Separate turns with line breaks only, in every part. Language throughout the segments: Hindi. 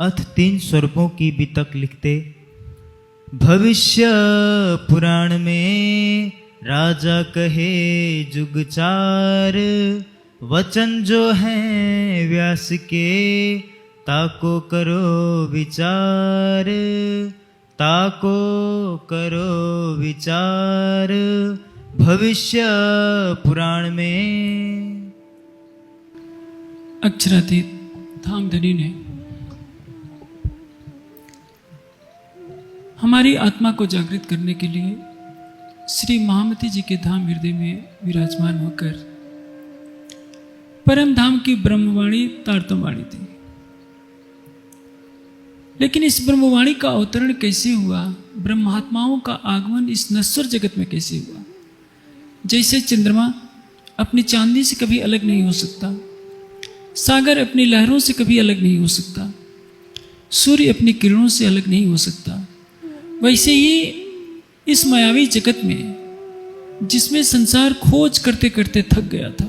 अथ 3 स्वरूपों की बीतक लिखते। भविष्य पुराण में राजा कहे जुग चार, वचन जो हैं व्यास के ताको करो विचार, ताको करो विचार। भविष्य पुराण में।
अक्षरातीत धामधनी ने हमारी आत्मा को जागृत करने के लिए श्री महामती जी के धाम हृदय में विराजमान होकर परम धाम की ब्रह्मवाणी तारतमवाणी थी। लेकिन इस ब्रह्मवाणी का अवतरण कैसे हुआ, ब्रह्मात्माओं का आगमन इस नश्वर जगत में कैसे हुआ? जैसे चंद्रमा अपनी चांदी से कभी अलग नहीं हो सकता, सागर अपनी लहरों से कभी अलग नहीं हो सकता, सूर्य अपनी किरणों से अलग नहीं हो सकता, वैसे ही इस मायावी जगत में जिसमें संसार खोज करते करते थक गया था,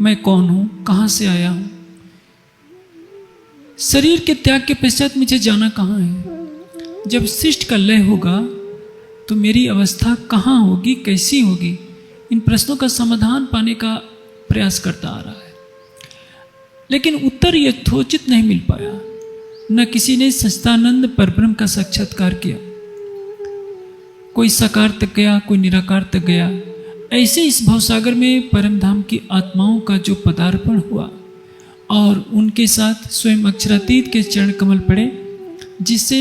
मैं कौन हूं, कहां से आया हूं, शरीर के त्याग के पश्चात मुझे जाना कहां है, जब सृष्टि का लय होगा तो मेरी अवस्था कहां होगी, कैसी होगी, इन प्रश्नों का समाधान पाने का प्रयास करता आ रहा है। लेकिन उत्तर यथोचित नहीं मिल पाया। न किसी ने सच्चिदानंद परब्रह्म का साक्षात्कार किया, कोई साकार तक गया, कोई निराकार तक गया। ऐसे इस भवसागर में परमधाम की आत्माओं का जो पदार्पण हुआ और उनके साथ स्वयं अक्षरातीत के चरण कमल पड़े, जिससे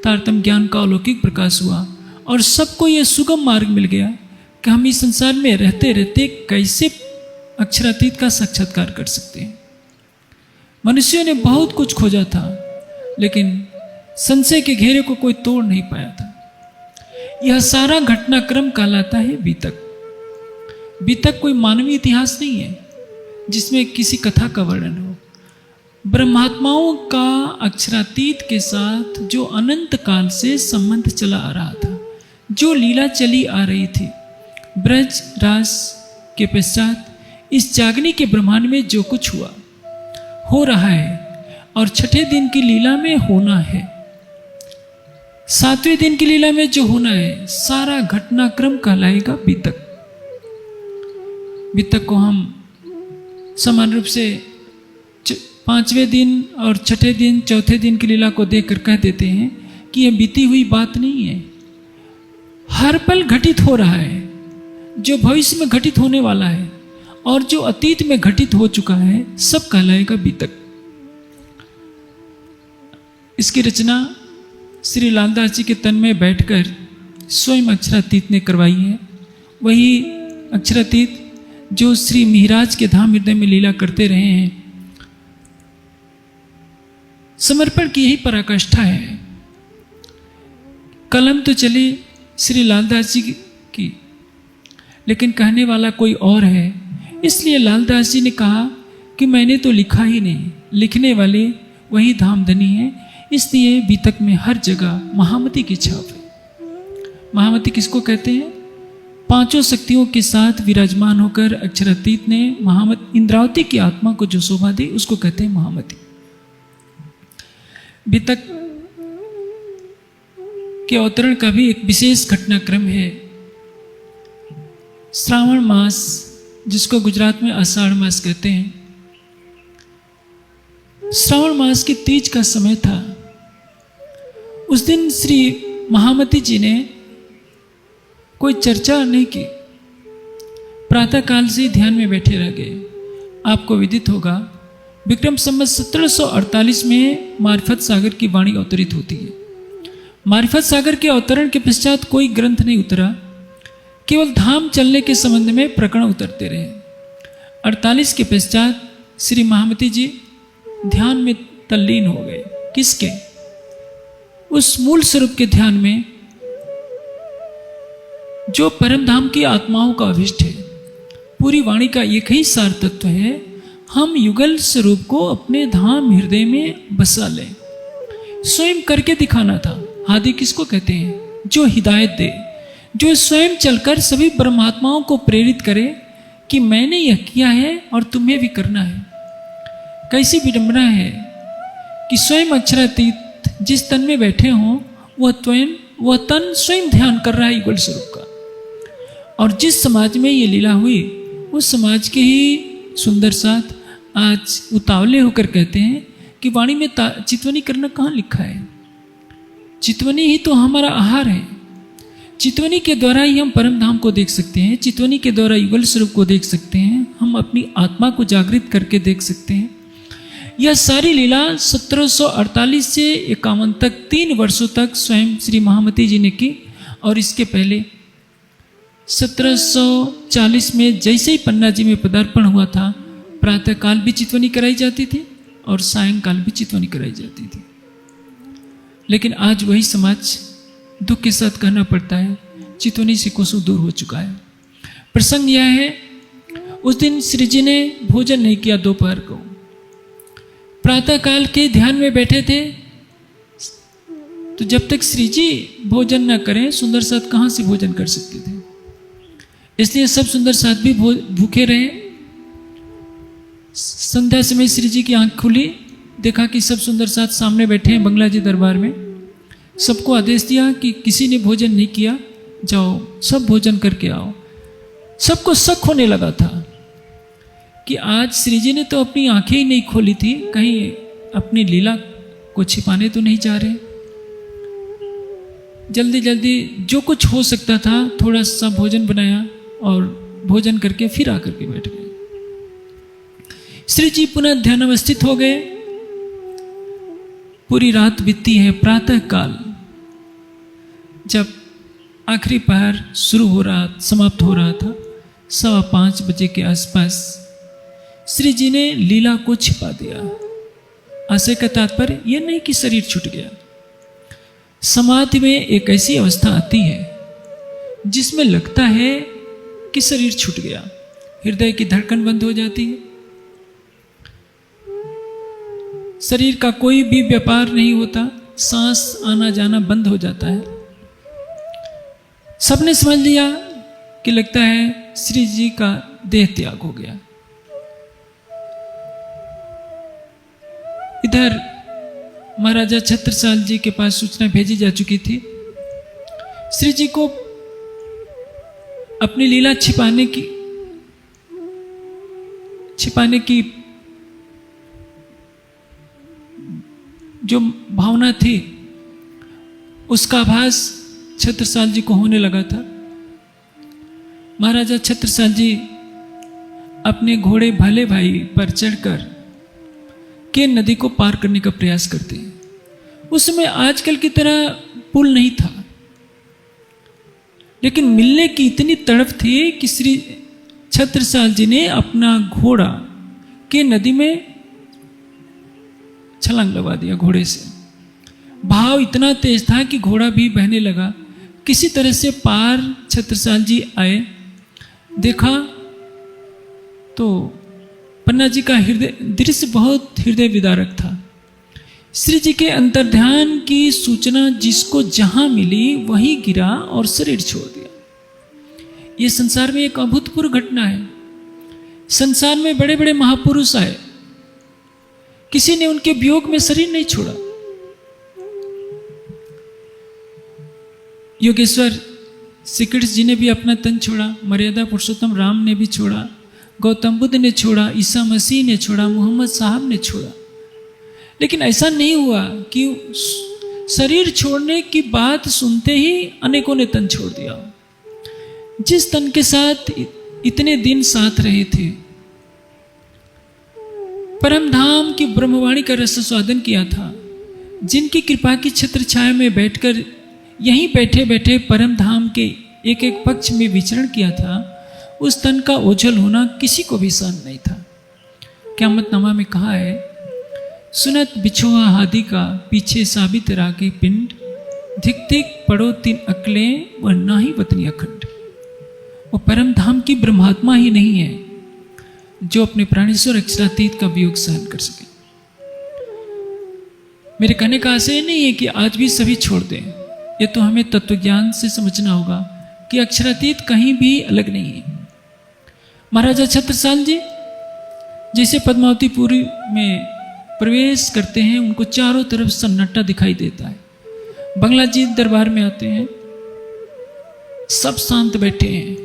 तारतम्य ज्ञान का अलौकिक प्रकाश हुआ और सबको यह सुगम मार्ग मिल गया कि हम इस संसार में रहते रहते कैसे अक्षरातीत का साक्षात्कार कर सकते हैं। मनुष्यों ने बहुत कुछ खोजा था, लेकिन संशय के घेरे को कोई तोड़ नहीं पाया था। यह सारा घटनाक्रम कहलाता है बीतक। बीतक कोई मानवीय इतिहास नहीं है जिसमें किसी कथा का वर्णन हो। ब्रह्मात्माओं का अक्षरातीत के साथ जो अनंत काल से संबंध चला आ रहा था, जो लीला चली आ रही थी, ब्रज रास के पश्चात इस जागने के ब्रह्मांड में जो कुछ हुआ, हो रहा है और छठे दिन की लीला में होना है, सातवें दिन की लीला में जो होना है, सारा घटनाक्रम कहलाएगा बीतक। बीतक को हम समान रूप से 5वें दिन और छठे दिन, चौथे दिन की लीला को देखकर कह देते हैं कि यह बीती हुई बात नहीं है, हर पल घटित हो रहा है। जो भविष्य में घटित होने वाला है और जो अतीत में घटित हो चुका है, सब कहलाएगा बीतक। इसकी रचना श्री लालदास जी के तन में बैठकर स्वयं अक्षरातीत ने करवाई है। वही अक्षरातीत जो श्री मिहिराज के धाम हृदय में लीला करते रहे हैं। समर्पण की यही पराकाष्ठा है। कलम तो चली श्री लालदास जी की, लेकिन कहने वाला कोई और है। इसलिए लालदास जी ने कहा कि मैंने तो लिखा ही नहीं, लिखने वाले वही धामधनी है। इसलिए बीतक में हर जगह महामती की छाप है। महामती किसको कहते हैं? 5 शक्तियों के साथ विराजमान होकर अक्षरातीत ने महामती इंद्रावती की आत्मा को जो शोभा दी, उसको कहते हैं महामती। बीतक के अवतरण का भी एक विशेष घटनाक्रम है। श्रावण मास, जिसको गुजरात में आषाढ़ मास कहते हैं, श्रावण मास की तीज का समय था। उस दिन श्री महामती जी ने कोई चर्चा नहीं की, प्रातः काल से ध्यान में बैठे रह गए। आपको विदित होगा, विक्रम संवत 1748 में मारिफत सागर की वाणी अवतरित होती है। मारिफत सागर के अवतरण के पश्चात कोई ग्रंथ नहीं उतरा, केवल धाम चलने के संबंध में प्रकरण उतरते रहे। 48 के पश्चात श्री महामती जी ध्यान में तल्लीन हो गए। किसके? उस मूल स्वरूप के ध्यान में जो परम धाम की आत्माओं का अभिष्ट है। पूरी वाणी का एक ही सार तत्व है, हम युगल स्वरूप को अपने धाम हृदय में बसा लें। स्वयं करके दिखाना था। आदि किसको कहते हैं? जो हिदायत दे, जो स्वयं चलकर सभी ब्रह्मात्माओं को प्रेरित करे कि मैंने यह किया है और तुम्हें भी करना है। कैसी विडंबना है कि स्वयं अक्षरातीत जिस तन में बैठे हों वह तन स्वयं ध्यान कर रहा है युगल स्वरूप का। और जिस समाज में ये लीला हुई उस समाज के ही सुंदर साथ आज उतावले होकर कहते हैं कि वाणी में चितवनी करना कहाँ लिखा है। चितवनी ही तो हमारा आहार है। चितवनी के द्वारा ही हम परम धाम को देख सकते हैं। चितवनी के द्वारा युगल स्वरूप को देख सकते हैं। हम अपनी आत्मा को जागृत करके देख सकते हैं। यह सारी लीला 1748 से 51 तक 3 वर्षों तक स्वयं श्री महामती जी ने की। और इसके पहले 1740 में जैसे ही पन्ना जी में पदार्पण हुआ था, प्रातःकाल भी चितवनी कराई जाती थी और सायंकाल भी चितवनी कराई जाती थी। लेकिन आज वही समाज दुख के साथ कहना पड़ता है चितवनी से कोसों दूर हो चुका है। प्रसंग यह है, उस दिन श्री जी ने भोजन नहीं किया दोपहर को। प्रातःकाल के ध्यान में बैठे थे, तो जब तक श्री जी भोजन न करें सुंदर साथ कहाँ से भोजन कर सकते थे। इसलिए सब सुंदर साथ भी भूखे रहे। संध्या समय श्री जी की आंख खुली, देखा कि सब सुंदर साथ सामने बैठे हैं बंगला जी दरबार में। सबको आदेश दिया कि किसी ने भोजन नहीं किया, जाओ सब भोजन करके आओ। सबको शक होने लगा था कि आज श्री जी ने तो अपनी आंखें ही नहीं खोली थी, कहीं अपनी लीला को छिपाने तो नहीं जा रहे। जल्दी जल्दी जो कुछ हो सकता था थोड़ा सा भोजन बनाया और भोजन करके फिर आकर के बैठ गए। श्री जी पुनः ध्यान अवस्थित हो गए। पूरी रात बीती है। प्रातः काल जब आखिरी पहर शुरू हो रहा, समाप्त हो रहा था, 5:15 बजे के आसपास श्री जी ने लीला को छिपा दिया। आशय का तात्पर्य यह नहीं कि शरीर छूट गया। समाधि में एक ऐसी अवस्था आती है जिसमें लगता है कि शरीर छूट गया, हृदय की धड़कन बंद हो जाती है, शरीर का कोई भी व्यापार नहीं होता, सांस आना जाना बंद हो जाता है। सबने समझ लिया कि लगता है श्री जी का देह त्याग हो गया। इधर महाराजा छत्रसाल जी के पास सूचना भेजी जा चुकी थी। श्री जी को अपनी लीला छिपाने की जो भावना थी उसका आभास छत्रसाल जी को होने लगा था। महाराजा छत्रसाल जी अपने घोड़े भाले भाई पर चढ़कर के नदी को पार करने का प्रयास करते हैं। उस समय आजकल की तरह पुल नहीं था, लेकिन मिलने की इतनी तड़प थी कि श्री छत्रसाल जी ने अपना घोड़ा के नदी में छलांग लगा दिया घोड़े से। भाव इतना तेज था कि घोड़ा भी बहने लगा। किसी तरह से पार छत्रसाल जी आए। देखा तो पन्ना जी का दृश्य बहुत हृदय विदारक था। श्री जी के अंतर्ध्यान की सूचना जिसको जहां मिली वहीं गिरा और शरीर छोड़ दिया। ये संसार में एक अभूतपूर्व घटना है। संसार में बड़े बड़े महापुरुष आए, किसी ने उनके वियोग में शरीर नहीं छोड़ा। योगेश्वर श्री कृष्ण जी ने भी अपना तन छोड़ा, मर्यादा पुरुषोत्तम राम ने भी छोड़ा, गौतम बुद्ध ने छोड़ा, ईसा मसीह ने छोड़ा, मोहम्मद साहब ने छोड़ा। लेकिन ऐसा नहीं हुआ कि शरीर छोड़ने की बात सुनते ही अनेकों ने तन छोड़ दिया। जिस तन के साथ इतने दिन साथ रहे थे, परम धाम की ब्रह्मवाणी का रस स्वादन किया था, जिनकी कृपा की छत्र छाया में बैठकर यहीं बैठे बैठे परम धाम के एक एक पक्ष में विचरण किया था, उस तन का ओझल होना किसी को भी सहन नहीं था। क़यामतनामा में कहा है, सुनत बिछोआ हादी का पीछे साबित रागे पिंड, धिक धिक पड़ो 3 अकलें व ना ही वतनी अखंड। वो परम धाम की ब्रह्मात्मा ही नहीं है जो अपने प्राणेश्वर अक्षरातीत का वियोग सहन कर सके। मेरे कहने का आशय नहीं है कि आज भी सभी छोड़ दें। ये तो हमें तत्वज्ञान से समझना होगा कि अक्षरातीत कहीं भी अलग नहीं है। महाराजा छत्रसाल जी जैसे पद्मावतीपुरी में प्रवेश करते हैं उनको चारों तरफ सन्नाटा दिखाई देता है। बंगला जी दरबार में आते हैं, सब शांत बैठे हैं।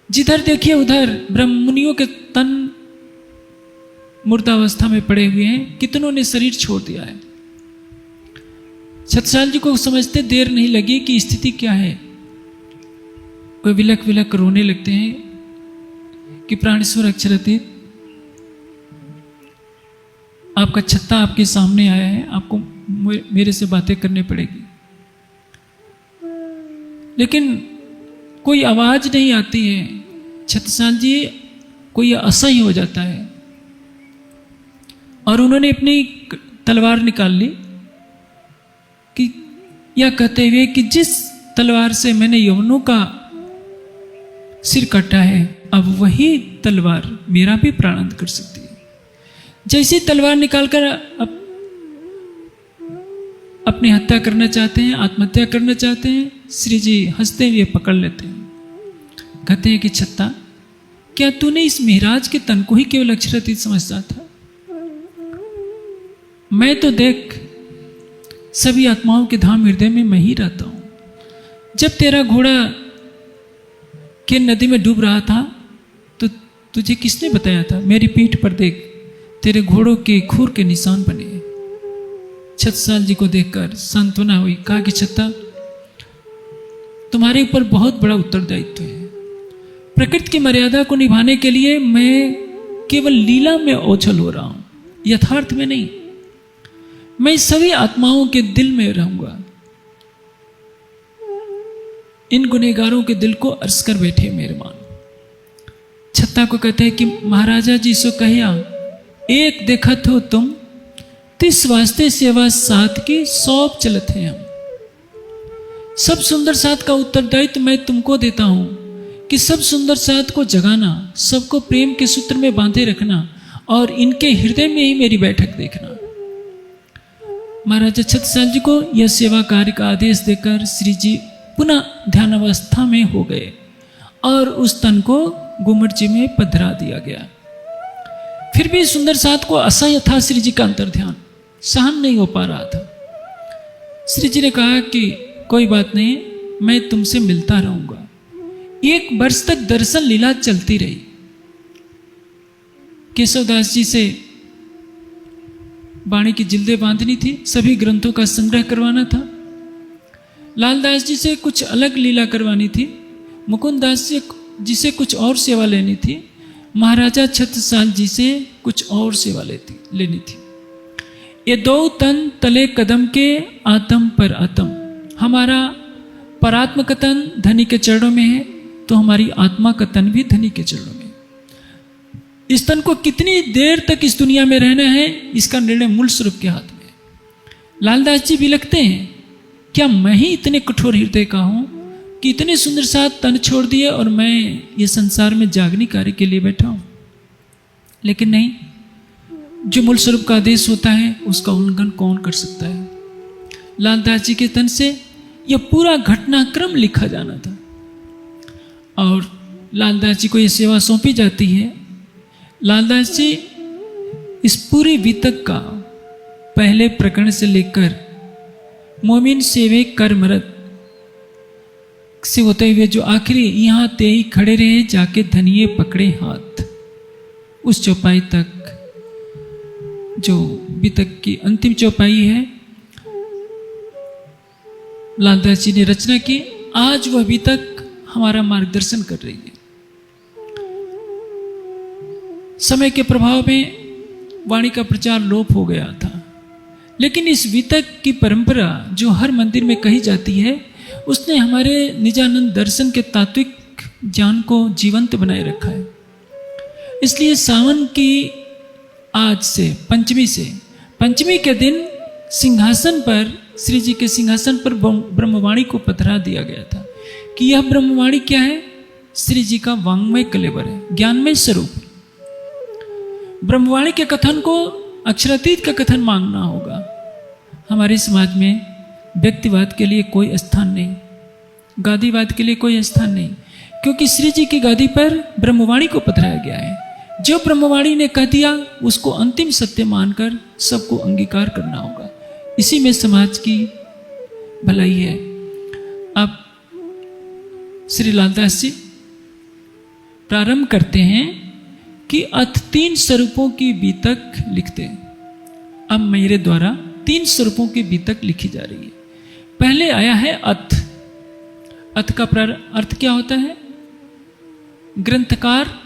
जिधर देखिए उधर ब्रह्म मुनियों के तन मुर्दावस्था में पड़े हुए हैं, कितनों ने शरीर छोड़ दिया है। छत्रसाल जी को समझते देर नहीं लगी कि स्थिति क्या है। कोई विलक विलक रोने लगते हैं कि प्राणेश्वर अक्षरातीत, आपका छत्ता आपके सामने आया है, आपको मेरे से बातें करनी पड़ेगी। लेकिन कोई आवाज नहीं आती है। छत्रसाल जी कोई असह्य हो जाता है और उन्होंने अपनी तलवार निकाल ली कि यह कहते हुए कि जिस तलवार से मैंने यवनों का सिर काटा है, अब वही तलवार मेरा भी प्राणांत कर सकती है। जैसी तलवार निकालकर अपनी हत्या करना चाहते हैं, आत्महत्या करना चाहते हैं, श्री जी हंसते हुए पकड़ लेते हैं। कहते हैं कि छत्ता, क्या तूने इस महाराज के तन को ही केवल अक्षरातीत समझता था? मैं तो देख सभी आत्माओं के धाम हृदय में मैं ही रहता हूं। जब तेरा घोड़ा के नदी में डूब रहा था तो तुझे किसने बताया था? मेरी पीठ पर देख, तेरे घोड़ों के खूर के निशान बने। छत्रसाल जी को देखकर सांत्वना हुई। कहा कि छत्ता, तुम्हारे ऊपर बहुत बड़ा उत्तरदायित्व है। प्रकृति की मर्यादा को निभाने के लिए मैं केवल लीला में ओझल हो रहा हूं, यथार्थ में नहीं। मैं सभी आत्माओं के दिल में रहूंगा। इन गुनहगारों के दिल को अर्स कर बैठे मेहरबान। छत्ता को कहते हैं कि महाराजा जी सो कहिया, एक देखत हो तुम, तिस वास्ते सेवा साथ की सौंप चलत है हम। सब सुंदर साथ का उत्तरदायित्व मैं तुमको देता हूं कि सब सुंदर साथ को जगाना, सबको प्रेम के सूत्र में बांधे रखना और इनके हृदय में ही मेरी बैठक देखना। महाराजा छत्रसाल जी को यह सेवा कार्य का आदेश देकर श्री जी पुनः ध्यान अवस्था में हो गए और उस तन को गुम्मट जी में पधरा दिया गया। फिर भी सुंदर साथ को असह्य था श्री जी का अंतर ध्यान, सहन नहीं हो पा रहा था। श्री जी ने कहा कि कोई बात नहीं, मैं तुमसे मिलता रहूंगा। 1 वर्ष तक दर्शन लीला चलती रही। केशवदास जी से वाणी की जिल्दें बांधनी थी, सभी ग्रंथों का संग्रह करवाना था। लालदास जी से कुछ अलग लीला करवानी थी, मुकुंददास जी से कुछ और सेवा लेनी थी, महाराजा छत्रसाल जी से कुछ और सेवा लेनी थी। ये 2 तन तले कदम के आत्म पर आत्म। हमारा परात्म का तन धनी के चरणों में है तो हमारी आत्मा का तन भी धनी के चरणों में। इस तन को कितनी देर तक इस दुनिया में रहना है, इसका निर्णय मूल स्वरूप के हाथ में। लालदास जी भी लगते हैं, क्या मैं ही इतने कठोर हृदय का हूं कि इतने सुंदर साथ तन छोड़ दिए और मैं ये संसार में जागनी कार्य के लिए बैठा हूं? लेकिन नहीं, जो मूल स्वरूप का आदेश होता है उसका उल्लंघन कौन कर सकता है? लालदास जी के तन से यह पूरा घटनाक्रम लिखा जाना था और लालदास जी को यह सेवा सौंपी जाती है। लालदास जी इस पूरी वितक का पहले प्रकरण से लेकर मोमिन सेवे कर्मरत से होते हुए जो आखिरी यहां ते ही खड़े रहे जाके धनिये पकड़े हाथ, उस चौपाई तक जो वितक की अंतिम चौपाई है लालदास जी ने रचना की। आज वह वितक हमारा मार्गदर्शन कर रही है। समय के प्रभाव में वाणी का प्रचार लोप हो गया था, लेकिन इस वितक की परंपरा जो हर मंदिर में कही जाती है, उसने हमारे निजानंद दर्शन के तात्विक ज्ञान को जीवंत बनाए रखा है। इसलिए सावन की आज से पंचमी के दिन सिंहासन पर, श्री जी के सिंहासन पर ब्रह्मवाणी को पधरा दिया गया था कि यह ब्रह्मवाणी क्या है? श्री जी का वांग्मय कलेवर है, ज्ञानमय स्वरूप। ब्रह्मवाणी के कथन को अक्षरातीत का कथन मांगना होगा। हमारे समाज में व्यक्तिवाद के लिए कोई स्थान नहीं, गादीवाद के लिए कोई स्थान नहीं, क्योंकि श्री जी की गादी पर ब्रह्मवाणी को पधराया गया है। जो ब्रह्मवाणी ने कह दिया उसको अंतिम सत्य मानकर सबको अंगीकार करना होगा। इसी में समाज की भलाई है। अब श्री लालदास जी प्रारंभ करते हैं कि अथ 3 स्वरूपों की बीतक लिखते हैं। अब मेरे द्वारा 3 स्वरूपों की बीतक लिखी जा रही है। पहले आया है अथ। अथ का अर्थ क्या होता है? ग्रंथकार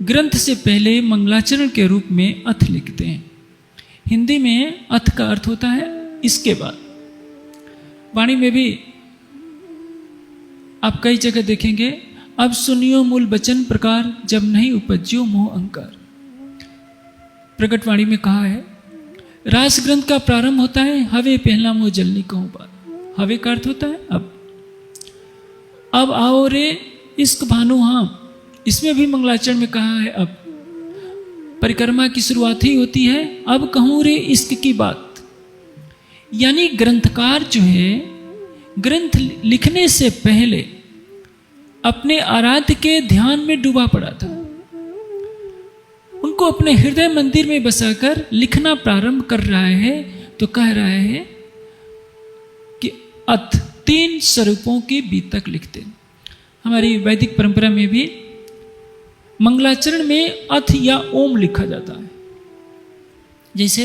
ग्रंथ से पहले मंगलाचरण के रूप में अथ लिखते हैं। हिंदी में अथ का अर्थ होता है इसके बाद। वाणी में भी आप कई जगह देखेंगे, अब सुनियो मूल वचन प्रकार, जब नहीं उपज्यो मोह अहंकार। प्रकट वाणी में कहा है, रास ग्रंथ का प्रारंभ होता है हवे पहला मोह जलनी कहूं बात। हवे का अर्थ होता है अब आओ रे इश्क भानु हाँ। इसमें भी मंगलाचरण में कहा है अब। परिक्रमा की शुरुआत ही होती है अब कहूं रे इश्क की बात। यानी ग्रंथकार जो है ग्रंथ लिखने से पहले अपने आराध्य के ध्यान में डूबा पड़ा था। उनको अपने हृदय मंदिर में बसाकर लिखना प्रारंभ कर रहा है तो कह रहा है कि अथ 3 स्वरूपों की बीतक लिखते। हमारी वैदिक परंपरा में भी मंगलाचरण में अथ या ओम लिखा जाता है। जैसे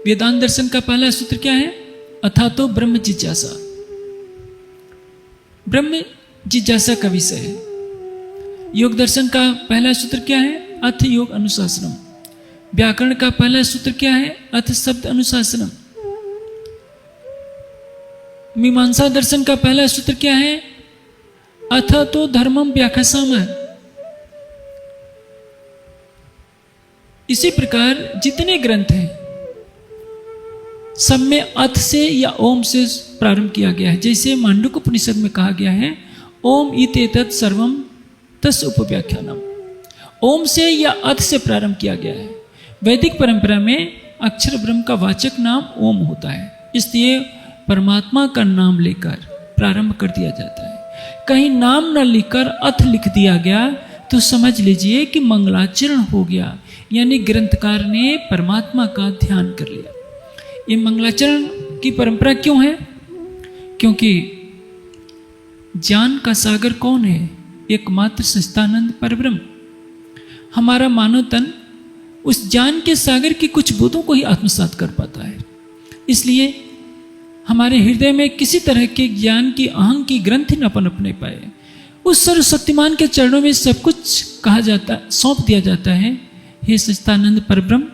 वेदांत दर्शन का पहला सूत्र क्या है? अथा तो ब्रह्म जिज्ञासा। ब्रह्म जिज्ञासा का विषय है। योग दर्शन का पहला सूत्र क्या है? अथ योग अनुशासनम। व्याकरण का पहला सूत्र क्या है? अथ शब्द अनुशासनम। मीमांसा दर्शन का पहला सूत्र क्या है? अथ तो धर्मम व्याख्यासाम। इसी प्रकार जितने ग्रंथ हैं सब में अथ से या ओम से प्रारंभ किया गया है। जैसे मांडुक्य उपनिषद में कहा गया है ओम इत्येतत् सर्वम तस् उपव्याख्यानम। ओम से या अथ से प्रारंभ किया गया है। वैदिक परंपरा में अक्षर ब्रह्म का वाचक नाम ओम होता है, इसलिए परमात्मा का नाम लेकर प्रारंभ कर दिया जाता है। कहीं नाम न लिखकर अथ लिख दिया गया तो समझ लीजिए कि मंगलाचरण हो गया, यानी ग्रंथकार ने परमात्मा का ध्यान कर लिया। ये मंगलाचरण की परंपरा क्यों है? क्योंकि ज्ञान का सागर कौन है? एकमात्र सच्चिदानंद परब्रह्म। हमारा मानव तन उस ज्ञान के सागर की कुछ बूंदों को ही आत्मसात कर पाता है। इसलिए हमारे हृदय में किसी तरह के ज्ञान की अहंग की ग्रंथि न पनप नहीं पाए। उस सर्वशक्तिमान के चरणों में सब कुछ कहा जाता, सौंप दिया जाता है। हे सच्चिदानंद परब्रह्म,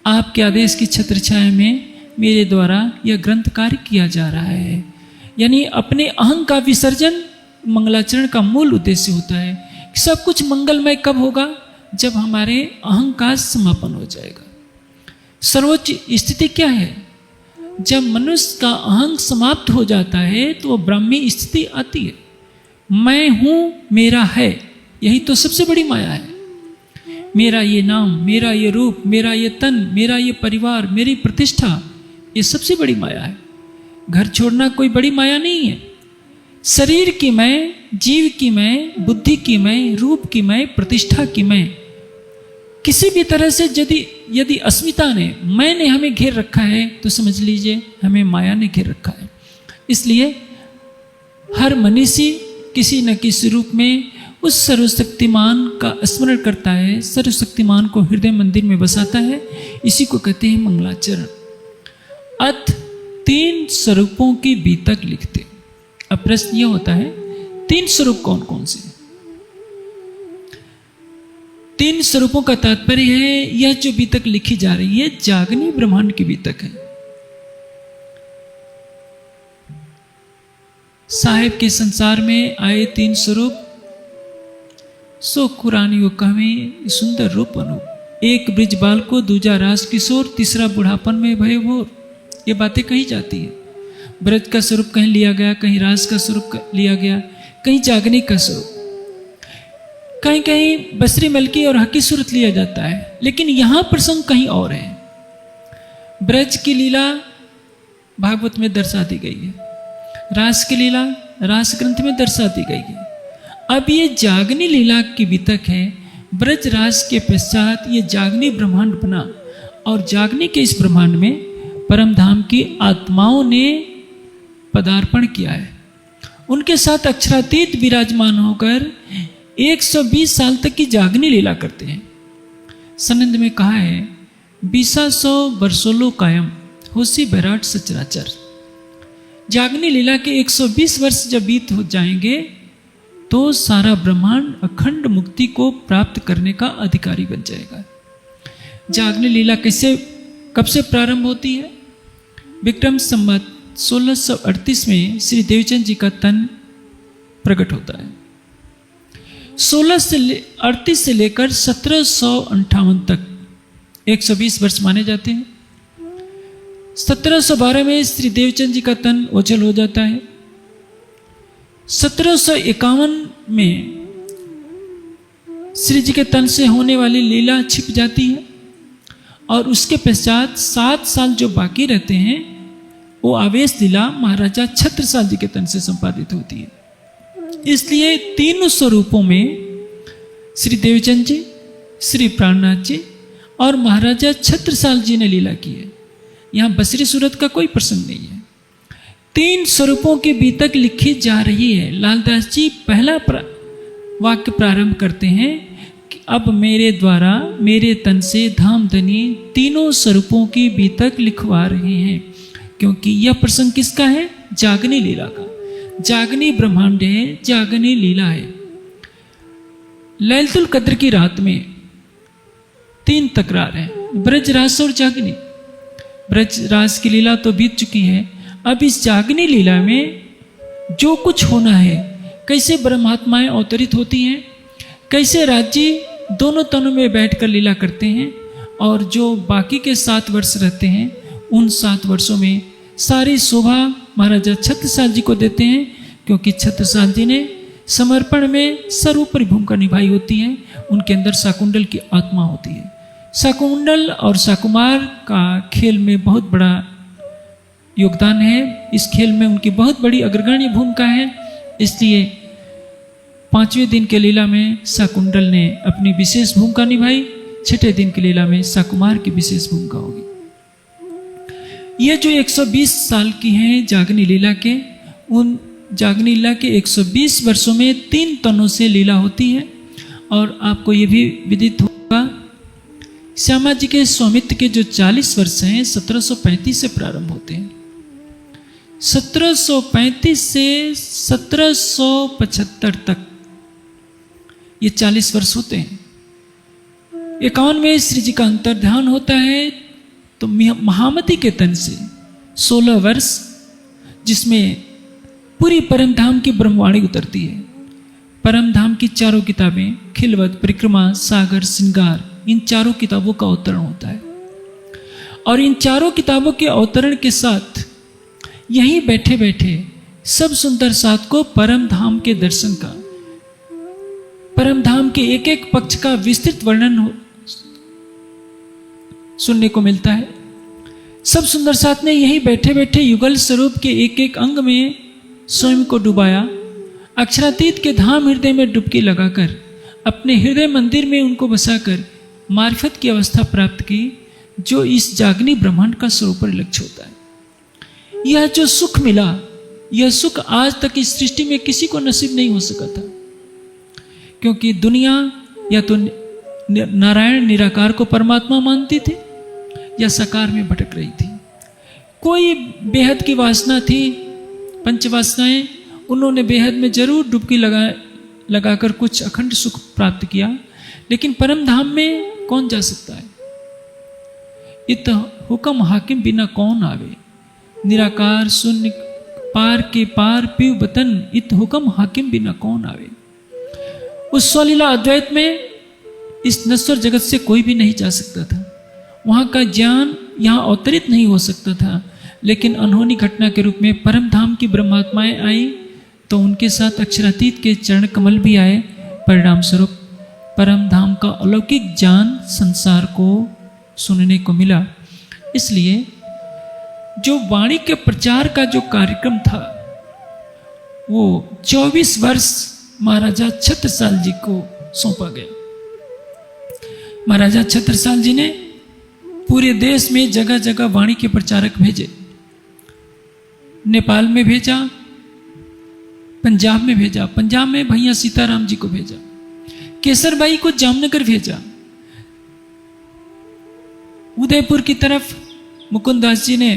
आपके आदेश की छत्र छाया में मेरे द्वारा यह ग्रंथ कार्य किया जा रहा है। यानी अपने अहंग का विसर्जन मंगलाचरण का मूल उद्देश्य होता है। सब कुछ मंगलमय कब होगा? जब हमारे अहंग का समापन हो जाएगा। सर्वोच्च स्थिति क्या है? जब मनुष्य का अहंग समाप्त हो जाता है तो वो ब्राह्मी स्थिति आती है। मैं हूं, मेरा है, यही तो सबसे बड़ी माया है। मेरा ये नाम, मेरा ये रूप, मेरा ये तन, मेरा ये परिवार, मेरी प्रतिष्ठा, ये सबसे बड़ी माया है। घर छोड़ना कोई बड़ी माया नहीं है। शरीर की मैं, जीव की मैं, बुद्धि की मैं, रूप की मैं, प्रतिष्ठा की मैं, किसी भी तरह से यदि अस्मिता ने, मैंने हमें घेर रखा है तो समझ लीजिए हमें माया ने घेर रखा है। इसलिए हर मनुष्य किसी न किसी रूप में उस सर्वशक्तिमान का स्मरण करता है, सर्वशक्तिमान को हृदय मंदिर में बसाता है। इसी को कहते हैं मंगलाचरण। अथ 3 स्वरूपों की बीतक लिखते। अब प्रश्न यह होता है 3 स्वरूप कौन कौन से? 3 स्वरूपों का तात्पर्य है यह जो बीतक लिखी जा रही है जागनी ब्रह्मांड की बीतक है। साहेब के संसार में आए 3 स्वरूप, सो कुरानियों कहवे सुंदर रूप अनूप। एक ब्रिज बाल को, दूजा रास किशोर, तीसरा बुढ़ापन में भय भोर। ये बातें कही जाती है। ब्रज का स्वरूप कहीं लिया गया, कहीं रास का स्वरूप लिया गया, कहीं जागने का स्वरूप, कहीं कहीं बसरी मलकी और हकी सूरत लिया जाता है। लेकिन यहां प्रसंग कहीं और है। ब्रज की लीला भागवत में दर्शा दी गई है, रास की लीला रास ग्रंथ में दर्शा दी गई है। अब ये जागनी लीला की बीतक है। ब्रजराज के पश्चात ये जागनी ब्रह्मांड बना और जागनी के इस ब्रह्मांड में परम धाम की आत्माओं ने पदार्पण किया है। उनके साथ अक्षरातीत विराजमान होकर 120 साल तक की जागनी लीला करते हैं। सनंद में कहा है 2000 वर्षोलो कायम होसी बैराट सचराचर। जागनी लीला के 120 वर्ष जब बीत हो जाएंगे तो सारा ब्रह्मांड अखंड मुक्ति को प्राप्त करने का अधिकारी बन जाएगा। जागनी लीला कब से प्रारंभ होती है? विक्रम संवत 1638 में श्री देवचंद जी का तन प्रकट होता है। 1638 से लेकर 1758 तक 120 वर्ष माने जाते हैं। 1712 में श्री देवचंद जी का तन ओझल हो जाता है। 1751 में श्री जी के तन से होने वाली लीला छिप जाती है और उसके पश्चात 7 साल जो बाकी रहते हैं वो आवेश लीला महाराजा छत्रसाल जी के तन से संपादित होती है। इसलिए 3 स्वरूपों में श्री देवचंद जी, श्री प्राणनाथ जी और महाराजा छत्रसाल जी ने लीला की है। यहाँ बसरी सूरत का कोई प्रसंग नहीं है। 3 स्वरूपों की बीतक लिखी जा रही है। लालदास जी पहला वाक्य प्रारंभ करते हैं कि अब मेरे द्वारा मेरे तन से धाम धनी 3 स्वरूपों की बीतक लिखवा रहे हैं, क्योंकि यह प्रसंग किसका है? जागनी लीला का। जागनी ब्रह्मांड है, जागनी लीला है। लैलतुल कद्र की रात में 3 तकरार है, ब्रजरास और जागनी। ब्रजरास की लीला तो बीत चुकी है। अब इस जागनी लीला में जो कुछ होना है, कैसे ब्रह्मात्माएं अवतरित होती हैं, कैसे राज्य दोनों तनों में बैठकर लीला करते हैं, और जो बाकी के 7 वर्ष रहते हैं उन 7 वर्षों में सारी शोभा महाराजा छत्रसाल जी को देते हैं, क्योंकि छत्रसाल जी ने समर्पण में सर्वोपरि भूमिका निभाई होती है। उनके अंदर शाकुंडल की आत्मा होती है। शाकुंडल और शाकुमार का खेल में बहुत बड़ा योगदान है। इस खेल में उनकी बहुत बड़ी अग्रगण्य भूमिका है। इसलिए 5वें दिन के लीला में शाकुंडल ने अपनी विशेष भूमिका निभाई, 6ठे दिन की लीला में शाकुमार की विशेष भूमिका होगी। ये जो 120 साल की हैं जागनी लीला के, उन जागनी लीला के 120 वर्षों में 3 तनों से लीला होती है। और आपको ये भी विदित होगा, श्यामा जी के स्वामित्व के जो 40 वर्ष हैं 1735 से प्रारंभ होते हैं। 1735 से 1775 तक ये 40 वर्ष होते हैं। 51 में श्री जी का अंतर्ध्यान होता है, तो महामती के तन से 16 वर्ष, जिसमें पूरी परमधाम की ब्रह्मवाणी उतरती है। परमधाम की 4 किताबें, खिलवत, परिक्रमा, सागर, श्रृंगार, इन 4 किताबों का अवतरण होता है। और इन 4 किताबों के अवतरण के साथ यहीं बैठे बैठे सब सुंदर साथ को परम धाम के दर्शन का, परम धाम के एक एक पक्ष का विस्तृत वर्णन सुनने को मिलता है। सब सुंदर साथ ने यहीं बैठे बैठे युगल स्वरूप के एक एक अंग में स्वयं को डुबाया। अक्षरातीत के धाम हृदय में डुबकी लगाकर अपने हृदय मंदिर में उनको बसाकर मार्फत की अवस्था प्राप्त की, जो इस जागनी ब्रह्मांड का सर्वोपरि लक्ष्य होता है। यह जो सुख मिला, यह सुख आज तक इस सृष्टि में किसी को नसीब नहीं हो सका था, क्योंकि दुनिया या तो नारायण निराकार को परमात्मा मानती थी या साकार में भटक रही थी। कोई बेहद की वासना थी, पंचवासनाएं, उन्होंने बेहद में जरूर डुबकी लगाकर कुछ अखंड सुख प्राप्त किया, लेकिन परम धाम में कौन जा सकता है? इत हुक्म हाकिम बिना कौन आवे, निराकार शून्य पार के पार पीव बतन, इत हुक्म हाकिम बिना कौन आवे। उस स्वलीला अद्वैत में इस नश्वर जगत से कोई भी नहीं जा सकता था। वहाँ का ज्ञान यहाँ अवतरित नहीं हो सकता था, लेकिन अनहोनी घटना के रूप में परम धाम की ब्रह्मात्माएं आई, तो उनके साथ अक्षरातीत के चरण कमल भी आए। परिणाम स्वरूप परम धाम का अलौकिक ज्ञान संसार को सुनने को मिला। इसलिए जो वाणी के प्रचार का जो कार्यक्रम था, वो 24 वर्ष महाराजा छत्रसाल जी को सौंपा गया। महाराजा छत्रसाल जी ने पूरे देश में जगह जगह वाणी के प्रचारक भेजे। नेपाल में भेजा, पंजाब में भेजा, पंजाब में भैया सीताराम जी को भेजा, केसरबाई को जामनगर भेजा, उदयपुर की तरफ मुकुंदास जी ने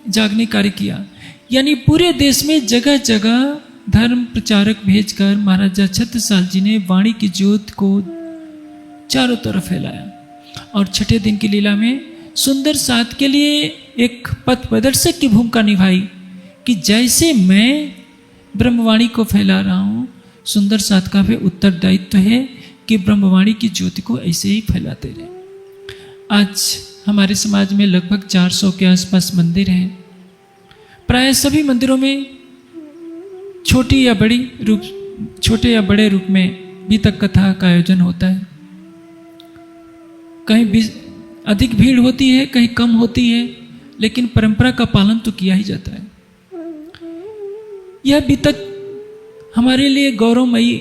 जागने कार्य किया। यानी पूरे देश में जगह जगह धर्म प्रचारक भेजकर महाराजा छत्रसाल जी ने वाणी की ज्योत को चारों तरफ फैलाया। और छठे दिन की लीला में सुंदर साथ के लिए एक पथ प्रदर्शक की भूमिका निभाई कि जैसे मैं ब्रह्मवाणी को फैला रहा हूँ, सुंदर साथ का भी उत्तरदायित्व है कि ब्रह्मवाणी की ज्योति को ऐसे ही फैलाते रहे। आज हमारे समाज में लगभग 400 के आसपास मंदिर हैं। प्राय सभी मंदिरों में छोटे या बड़े रूप में बीतक कथा का आयोजन होता है। कहीं भी अधिक भीड़ होती है, कहीं कम होती है, लेकिन परंपरा का पालन तो किया ही जाता है। यह बीतक हमारे लिए गौरवमयी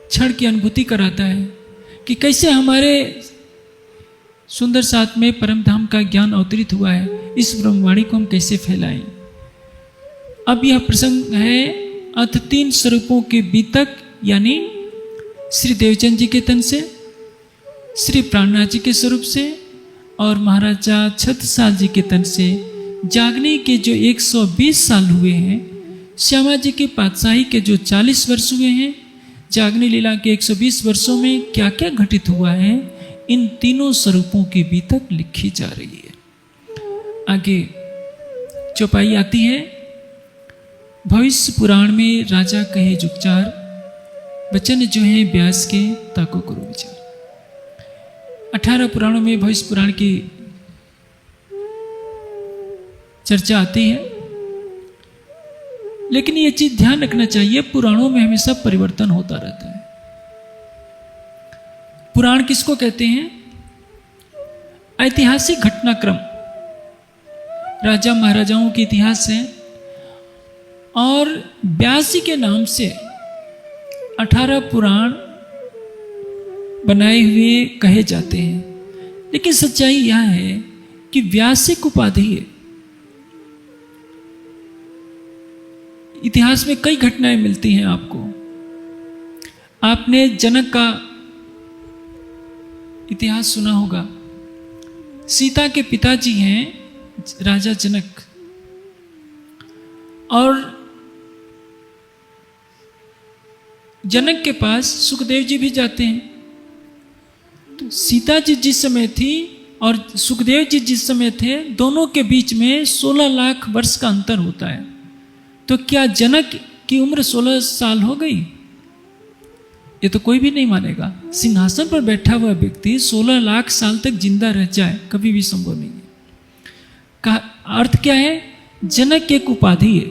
क्षण की अनुभूति कराता है कि कैसे हमारे सुंदर साथ में परम धाम का ज्ञान अवतरित हुआ है, इस ब्रह्मवाणी को हम कैसे फैलाएं। अब यह प्रसंग है अथ 3 स्वरूपों के बीतक, यानी श्री देवचंद जी के तन से, श्री प्राणनाथ जी के स्वरूप से और महाराजा छत्रसाल जी के तन से जागने के जो 120 साल हुए हैं, श्यामा जी की पातशाही के जो 40 वर्ष हुए हैं, जागनी लीला के 120 वर्षों में क्या क्या घटित हुआ है, इन तीनों स्वरूपों की बीतक लिखी जा रही है। आगे चौपाई आती है, भविष्य पुराण में राजा कहे जुगचार, वचन जो है व्यास के ताको करो विचार। 18 पुराणों में भविष्य पुराण की चर्चा आती है, लेकिन ये चीज ध्यान रखना चाहिए, पुराणों में हमेशा परिवर्तन होता रहता है। पुराण किसको कहते हैं? ऐतिहासिक घटनाक्रम, राजा महाराजाओं के इतिहास है, और व्यास जी के नाम से 18 पुराण बनाए हुए कहे जाते हैं। लेकिन सच्चाई यह है कि व्यासिक उपाधि है। इतिहास में कई घटनाएं मिलती हैं आपको। आपने जनक का इतिहास सुना होगा। सीता के पिताजी हैं राजा जनक, और जनक के पास सुखदेव जी भी जाते हैं। तो सीता जी जिस समय थी और सुखदेव जी जिस समय थे, दोनों के बीच में 16 लाख वर्ष का अंतर होता है। तो क्या जनक की उम्र 16 साल हो गई? ये तो कोई भी नहीं मानेगा। सिंहासन पर बैठा हुआ व्यक्ति 16 लाख साल तक जिंदा रह जाए, कभी भी संभव नहीं है। का अर्थ क्या है? जनक एक उपाधि है।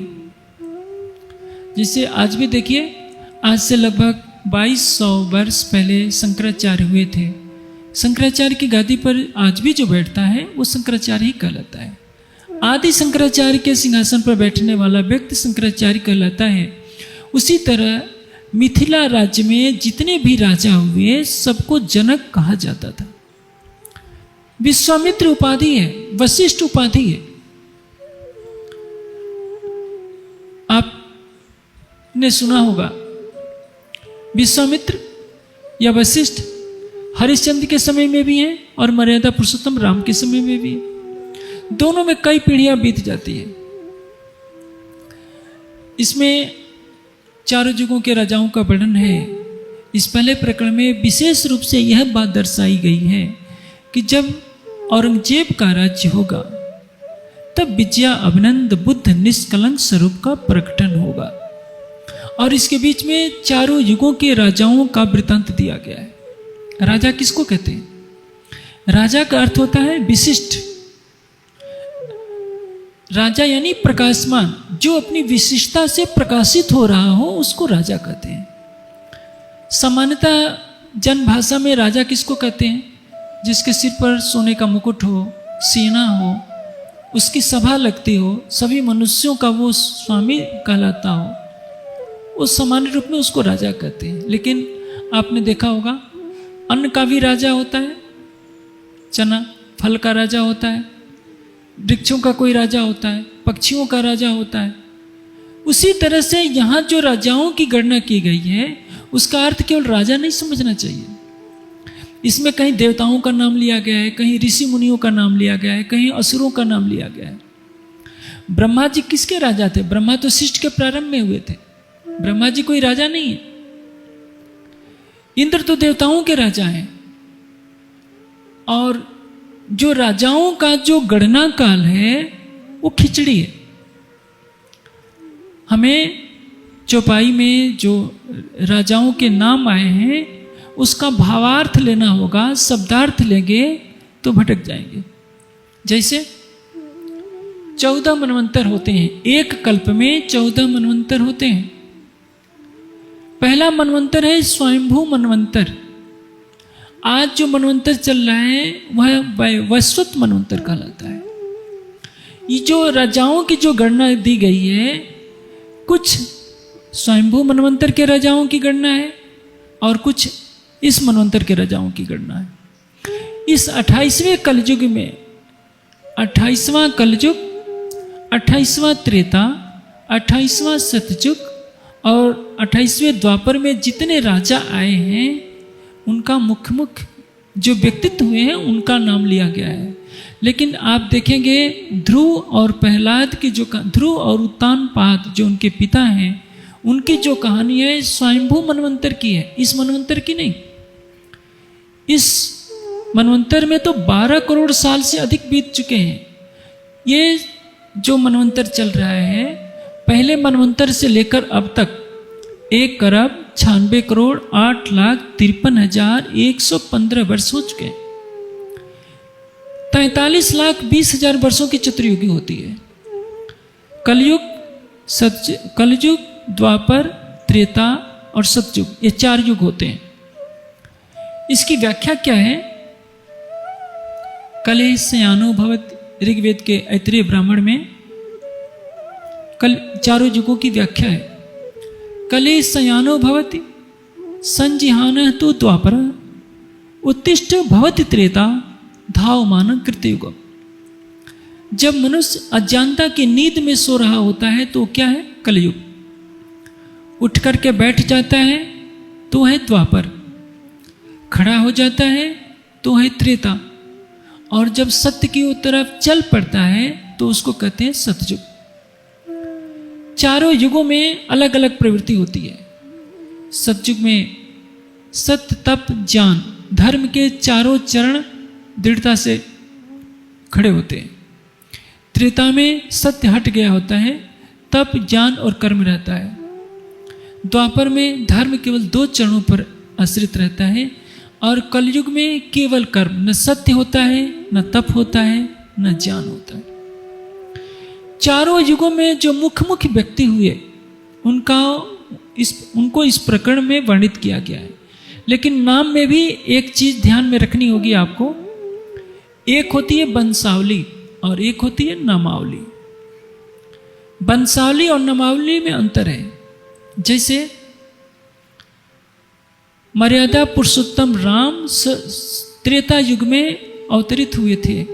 जिसे आज भी देखिए, आज से लगभग 2200 वर्ष पहले शंकराचार्य हुए थे। शंकराचार्य की गादी पर आज भी जो बैठता है वो शंकराचार्य ही कहलाता है। आदि शंकराचार्य के सिंहासन पर बैठने वाला व्यक्ति शंकराचार्य कहलाता है। उसी तरह मिथिला राज्य में जितने भी राजा हुए सबको जनक कहा जाता था। विश्वामित्र उपाधि है, वशिष्ठ उपाधि है। आपने सुना होगा विश्वामित्र या वशिष्ठ हरिश्चंद्र के समय में भी हैं और मर्यादा पुरुषोत्तम राम के समय में भी है। दोनों में कई पीढ़ियां बीत जाती है। इसमें चारों युगों के राजाओं का वर्णन है। इस पहले प्रकरण में विशेष रूप से यह बात दर्शाई गई है कि जब औरंगजेब का राज्य होगा तब विजया अभिनंद बुद्ध निष्कलंक स्वरूप का प्रकटन होगा। और इसके बीच में चारों युगों के राजाओं का वृतांत दिया गया है। राजा किसको कहते हैं? राजा का अर्थ होता है विशिष्ट। राजा यानी प्रकाशमान, जो अपनी विशिष्टता से प्रकाशित हो रहा हो उसको राजा कहते हैं। सामान्यतः जनभाषा में राजा किसको कहते हैं? जिसके सिर पर सोने का मुकुट हो, सेना हो, उसकी सभा लगती हो, सभी मनुष्यों का वो स्वामी कहलाता हो, उस सामान्य रूप में उसको राजा कहते हैं। लेकिन आपने देखा होगा अन्न का भी राजा होता है, चना फल का राजा होता है, वृक्षों का कोई राजा होता है, पक्षियों का राजा होता है। उसी तरह से यहाँ जो राजाओं की गणना की गई है उसका अर्थ केवल राजा नहीं समझना चाहिए। इसमें कहीं देवताओं का नाम लिया गया है, कहीं ऋषि मुनियों का नाम लिया गया है, कहीं असुरों का नाम लिया गया है। ब्रह्मा जी किसके राजा थे? ब्रह्मा तो सृष्टि के प्रारंभ में हुए थे, ब्रह्मा जी कोई राजा नहीं है। इंद्र तो देवताओं के राजा हैं। और जो राजाओं का जो गणना काल है वो खिचड़ी है। हमें चौपाई में जो राजाओं के नाम आए हैं उसका भावार्थ लेना होगा, शब्दार्थ लेंगे तो भटक जाएंगे। जैसे 14 मनवंतर होते हैं, एक कल्प में 14 मनवंतर होते हैं। पहला मनवंतर है स्वयंभू मनवंतर। आज जो मनवंतर चल रहा है वह वैश्वत मनवंतर कहलाता है। ये जो राजाओं की जो गणना दी गई है, कुछ स्वयंभू मनवंतर के राजाओं की गणना है और कुछ इस मनवंतर के राजाओं की गणना है। इस 28वें कलयुग में 28वां कलयुग, 28वां त्रेता, 28वां सतयुग और 28वें द्वापर में जितने राजा आए हैं उनका मुख्य जो व्यक्तित्व हुए हैं उनका नाम लिया गया है। लेकिन आप देखेंगे ध्रुव और प्रहलाद की जो ध्रुव और उत्तानपाद जो उनके पिता हैं उनकी जो कहानी है स्वयंभू मनवंतर की है, इस मनवंतर की नहीं। इस मनवंतर में तो 12 करोड़ साल से अधिक बीत चुके हैं। ये जो मनवंतर चल रहा है पहले मनवंतर से लेकर अब तक 1,96,08,53,115 वर्ष हो चुके हैं। 43,20,000 वर्षों की चतुर्युगी होती है। कलयुग, कलयुग, द्वापर, त्रेता और सतयुग, ये 4 युग होते हैं। इसकी व्याख्या क्या है? कले सयानो भवति, ऋग्वेद के ऐतरेय ब्राह्मण में कल 4 युगों की व्याख्या है। कले सयानो भवति संजिहान तो द्वापर, उत्तिष्ठ भवति त्रेता, धावमान कृतयुग। जब मनुष्य अज्ञानता की नींद में सो रहा होता है तो क्या है? कलयुग। उठ करके बैठ जाता है तो है द्वापर, खड़ा हो जाता है तो है त्रेता, और जब सत्य की तरफ चल पड़ता है तो उसको कहते हैं सतयुग। चारों युगों में अलग अलग प्रवृत्ति होती है। सतयुग में सत्य, तप, ज्ञान, धर्म के चारों चरण दृढ़ता से खड़े होते हैं। त्रेता में सत्य हट गया होता है, तप, ज्ञान और कर्म रहता है। द्वापर में धर्म केवल 2 चरणों पर आश्रित रहता है, और कलयुग में केवल कर्म, न सत्य होता है, न तप होता है, न ज्ञान होता है। चारों युगों में जो मुख्य व्यक्ति हुए उनको इस प्रकरण में वर्णित किया गया है। लेकिन नाम में भी एक चीज ध्यान में रखनी होगी आपको। एक होती है वंशावली और एक होती है नामावली। वंशावली और नामावली में अंतर है। जैसे मर्यादा पुरुषोत्तम राम त्रेता युग में अवतरित हुए थे।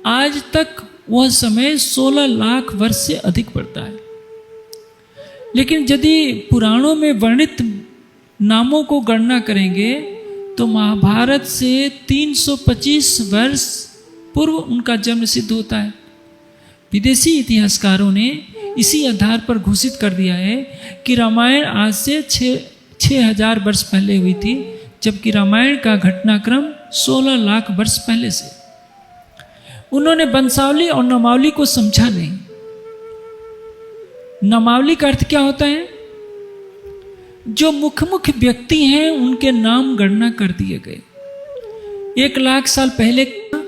आज तक वह समय 16 लाख वर्ष से अधिक पड़ता है। लेकिन यदि पुराणों में वर्णित नामों को गणना करेंगे तो महाभारत से 325 वर्ष पूर्व उनका जन्म सिद्ध होता है। विदेशी इतिहासकारों ने इसी आधार पर घोषित कर दिया है कि रामायण आज से 6,000 वर्ष पहले हुई थी, जबकि रामायण का घटनाक्रम 16 लाख वर्ष पहले से। उन्होंने वंशावली और नामावली को समझा नहीं। नामावली का अर्थ क्या होता है? जो मुख्य व्यक्ति हैं उनके नाम गणना कर दिए गए। 1 लाख साल पहले का,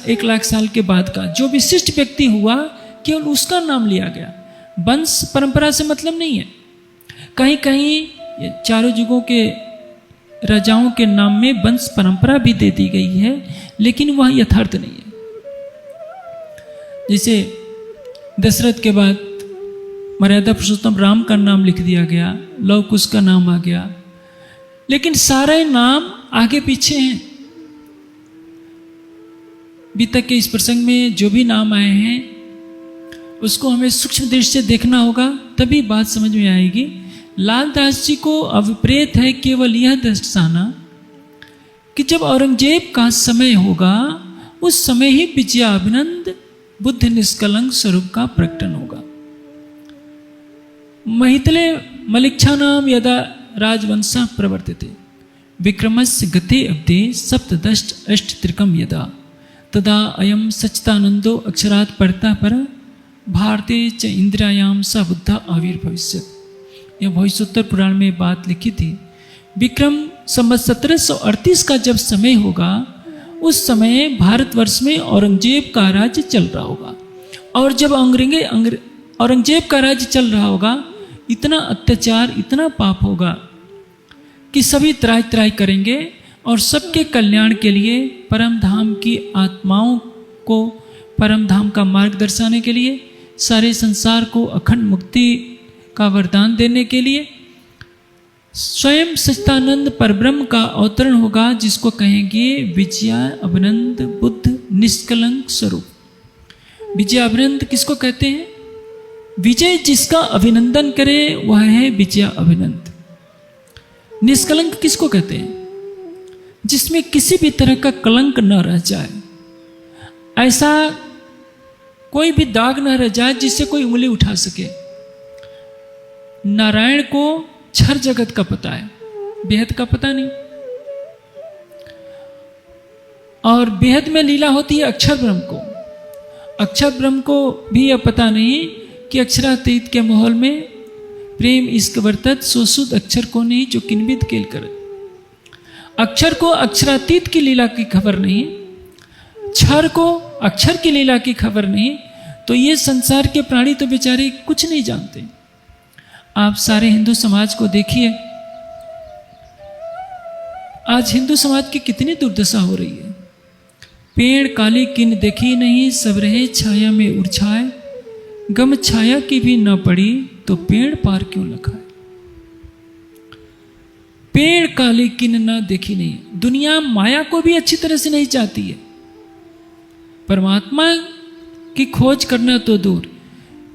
1 लाख साल के बाद का जो विशिष्ट व्यक्ति हुआ केवल उसका नाम लिया गया। वंश परंपरा से मतलब नहीं है। कहीं कहीं चारों युगों के राजाओं के नाम में वंश परंपरा भी दे दी गई है, लेकिन वह यथार्थ नहीं है। जैसे दशरथ के बाद मर्यादा पुरुषोत्तम राम का नाम लिख दिया गया, लव कुश का नाम आ गया, लेकिन सारे नाम आगे पीछे हैं। अभी तक के इस प्रसंग में जो भी नाम आए हैं उसको हमें सूक्ष्म दृष्टि से देखना होगा, तभी बात समझ में आएगी। लालदास जी को अभिप्रेत है केवल यह दर्शाना कि जब औरंगजेब का समय होगा उस समय ही विजयाभिनंद बुद्ध निष्कलंक स्वरूप का प्रकटन होगा। महितले मलिक्षानाम यदा राजवंशा प्रवर्तते विक्रमस्य गते अब्दे सप्तदष्ट अष्टत्रिकम यदा तदा अयम सच्चिदानंदो अक्षरात् परतः पर भारते च इंद्रियायाम स बुद्धा आविर्भविष्यत्। यह भविष्योत्तर पुराण में बात लिखी थी। विक्रम संवत 1738 का जब समय होगा उस समय भारतवर्ष में औरंगजेब का राज्य चल रहा होगा, और जब औरंगजेब का राज्य चल रहा होगा इतना अत्याचार, इतना पाप होगा कि सभी त्राही त्राही करेंगे, और सबके कल्याण के लिए परम धाम की आत्माओं को परम धाम का मार्ग दर्शाने के लिए, सारे संसार को अखंड मुक्ति का वरदान देने के लिए स्वयं सच्चिदानंद परब्रह्म का अवतरण होगा, जिसको कहेंगे विजया अभिनंद बुद्ध निष्कलंक स्वरूप। विजया अभिनंद किसको कहते हैं? विजय जिसका अभिनंदन करे वह है विजया अभिनंद। निष्कलंक किसको कहते हैं? जिसमें किसी भी तरह का कलंक न रह जाए, ऐसा कोई भी दाग न रह जाए जिससे कोई उंगली उठा सके। नारायण को क्षर जगत का पता है, बेहद का पता नहीं, और बेहद में लीला होती है अक्षर ब्रह्म को। अक्षर ब्रह्म को भी यह पता नहीं कि अक्षरातीत के माहौल में प्रेम इश्क वर्तत सो शुद्ध अक्षर को नहीं जो किनविद केल कर। अक्षर को अक्षरातीत की लीला की खबर नहीं, क्षर को अक्षर की लीला की खबर नहीं, तो ये संसार के प्राणी तो बेचारे कुछ नहीं जानते। आप सारे हिंदू समाज को देखिए, आज हिंदू समाज की कितनी दुर्दशा हो रही है। पेड़ काली किन देखी नहीं, सब रहे छाया में उड़छाए, गम छाया की भी न पड़ी तो पेड़ पार क्यों लखाए। पेड़ काली किन न देखी नहीं। दुनिया माया को भी अच्छी तरह से नहीं चाहती है। परमात्मा की खोज करना तो दूर,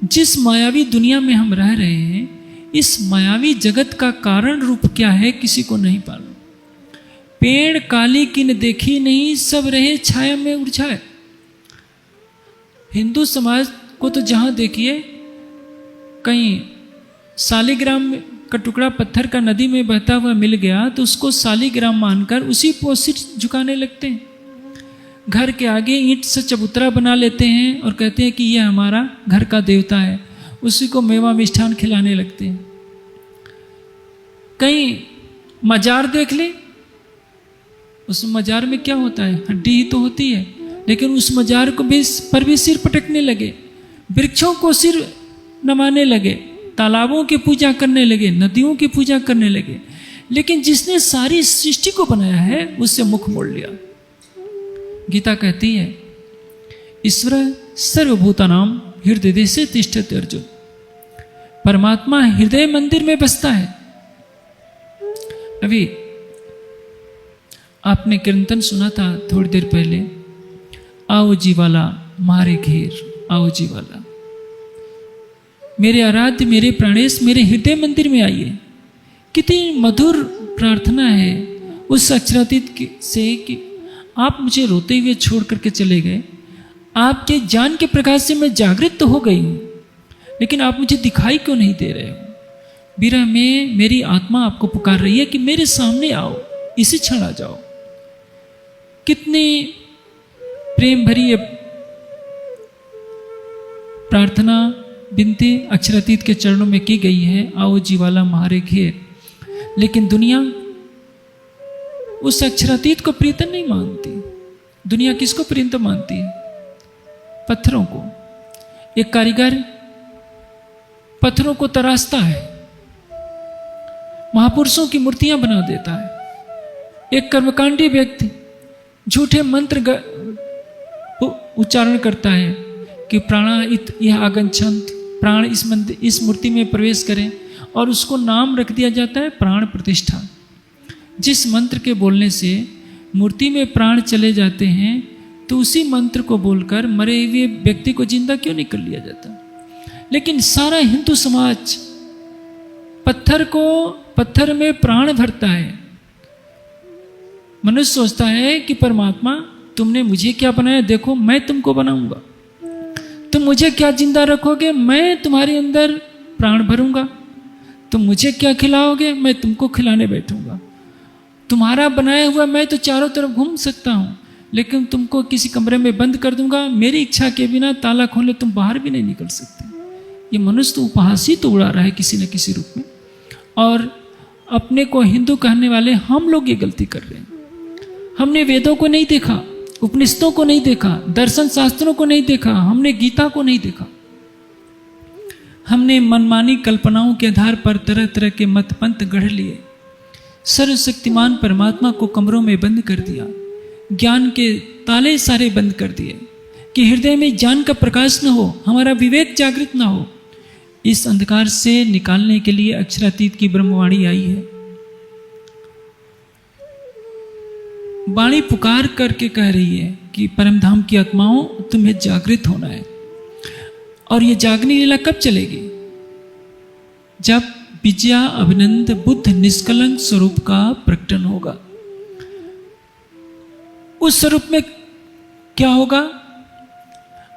जिस मायावी दुनिया में हम रह रहे हैं, इस मायावी जगत का कारण रूप क्या है किसी को नहीं मालूम। पेड़ काली किन देखी नहीं, सब रहे छाया में उड़छाए। हिंदू समाज को तो जहां देखिए कहीं शालिग्राम का टुकड़ा पत्थर का नदी में बहता हुआ मिल गया तो उसको शालिग्राम मानकर उसी पर सिर झुकाने लगते हैं। घर के आगे ईंट से चबूतरा बना लेते हैं और कहते हैं कि यह हमारा घर का देवता है, उसी को मेवा मिष्ठान खिलाने लगते हैं। कहीं मजार देख ले, उस मजार में क्या होता है? हड्डी ही तो होती है, लेकिन उस मजार को भी पर भी सिर पटकने लगे, वृक्षों को सिर नमाने लगे, तालाबों की पूजा करने लगे, नदियों की पूजा करने लगे। लेकिन जिसने सारी सृष्टि को बनाया है उससे मुख मोड़ लिया। गीता कहती है ईश्वर सर्वभूतानां हृदय देशे तिष्ठति अर्जुन। परमात्मा हृदय मंदिर में बसता है। अभी आपने कीर्तन सुना था थोड़ी देर पहले, आओ जी वाला मारे घेर, आओ जी वाला मेरे आराध्य, मेरे प्राणेश, मेरे हृदय मंदिर में आइए। कितनी मधुर प्रार्थना है उस अक्षरातीत से कि आप मुझे रोते हुए छोड़ करके चले गए। आपके ज्ञान के प्रकाश से मैं जागृत तो हो गई हूँ, लेकिन आप मुझे दिखाई क्यों नहीं दे रहे हो? विरह में मेरी आत्मा आपको पुकार रही है कि मेरे सामने आओ, इसी क्षण आ जाओ। कितनी प्रेम भरी ये प्रार्थना बिनती अक्षरातीत के चरणों में की गई है, आओ जीवाला मारे घेर। लेकिन दुनिया उस अक्षरातीत को प्रीतम नहीं मानती। दुनिया किसको प्रीतम मानती है? पत्थरों को। एक कारीगर पत्थरों को तराशता है, महापुरुषों की मूर्तियां बना देता है। एक कर्मकांडी व्यक्ति झूठे मंत्र उच्चारण करता है कि प्राणाइत यह आगंछंत, प्राण इस मूर्ति में प्रवेश करें, और उसको नाम रख दिया जाता है प्राण प्रतिष्ठा। जिस मंत्र के बोलने से मूर्ति में प्राण चले जाते हैं, तो उसी मंत्र को बोलकर मरे हुए व्यक्ति को जिंदा क्यों नहीं कर लिया जाता? लेकिन सारा हिंदू समाज पत्थर में प्राण भरता है। मनुष्य सोचता है कि परमात्मा तुमने मुझे क्या बनाया, देखो मैं तुमको बनाऊंगा, तुम मुझे क्या जिंदा रखोगे, मैं तुम्हारे अंदर प्राण भरूंगा, तुम मुझे क्या खिलाओगे, मैं तुमको खिलाने बैठूंगा, तुम्हारा बनाया हुआ मैं तो चारों तरफ घूम सकता हूं, लेकिन तुमको किसी कमरे में बंद कर दूंगा, मेरी इच्छा के बिना ताला खोले तुम बाहर भी नहीं निकल सकते। ये मनुष्य तो उपहास ही तो उड़ा रहा है किसी न किसी रूप में, और अपने को हिंदू कहने वाले हम लोग ये गलती कर रहे हैं। हमने वेदों को नहीं देखा, उपनिषदों को नहीं देखा, दर्शन शास्त्रों को नहीं देखा, हमने गीता को नहीं देखा। हमने मनमानी कल्पनाओं के आधार पर तरह तरह के मत पंथ गढ़ लिए, सर्वशक्तिमान परमात्मा को कमरों में बंद कर दिया, ज्ञान के ताले सारे बंद कर दिए कि हृदय में ज्ञान का प्रकाश न हो, हमारा विवेक जागृत न हो। इस अंधकार से निकालने के लिए अक्षरातीत की ब्रह्मवाणी आई है। वाणी पुकार करके कह रही है कि परमधाम की आत्माओं तुम्हें जागृत होना है। और ये जागनी लीला कब चलेगी? जब विजया अभिनंद बुद्ध निष्कलंक स्वरूप का प्रकटन होगा। उस स्वरूप में क्या होगा?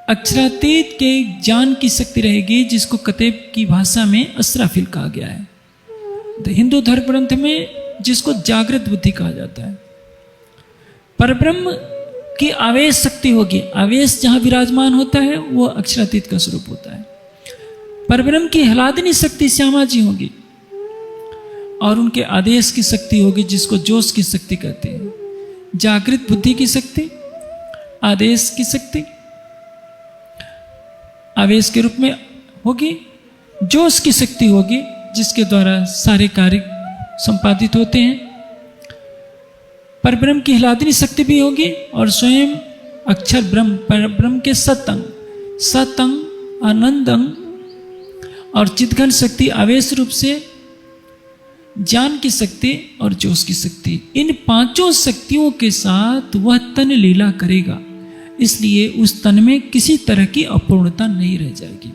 अक्षरातीत के ज्ञान की शक्ति रहेगी, जिसको कतेब की भाषा में असराफिल कहा गया है। तो हिंदू धर्म ग्रंथ में जिसको जागृत बुद्धि कहा जाता है। परब्रह्म की आवेश शक्ति होगी। आवेश जहां विराजमान होता है वो अक्षरातीत का स्वरूप होता है। परब्रह्म की हलादनी शक्ति श्यामा जी होगी, और उनके आदेश की शक्ति होगी, जिसको जोश की शक्ति कहते हैं। जागृत बुद्धि की शक्ति, आदेश की शक्ति आवेश के रूप में होगी, जोश की शक्ति होगी, जिसके द्वारा सारे कार्य संपादित होते हैं। परब्रह्म की हिलादनी शक्ति भी होगी, और स्वयं अक्षर ब्रह्म परब्रह्म के सतंग आनंदंग और चितघन शक्ति आवेश रूप से ज्ञान की शक्ति और जोश की शक्ति, इन पांचों शक्तियों के साथ वह तन लीला करेगा। इसलिए उस तन में किसी तरह की अपूर्णता नहीं रह जाएगी,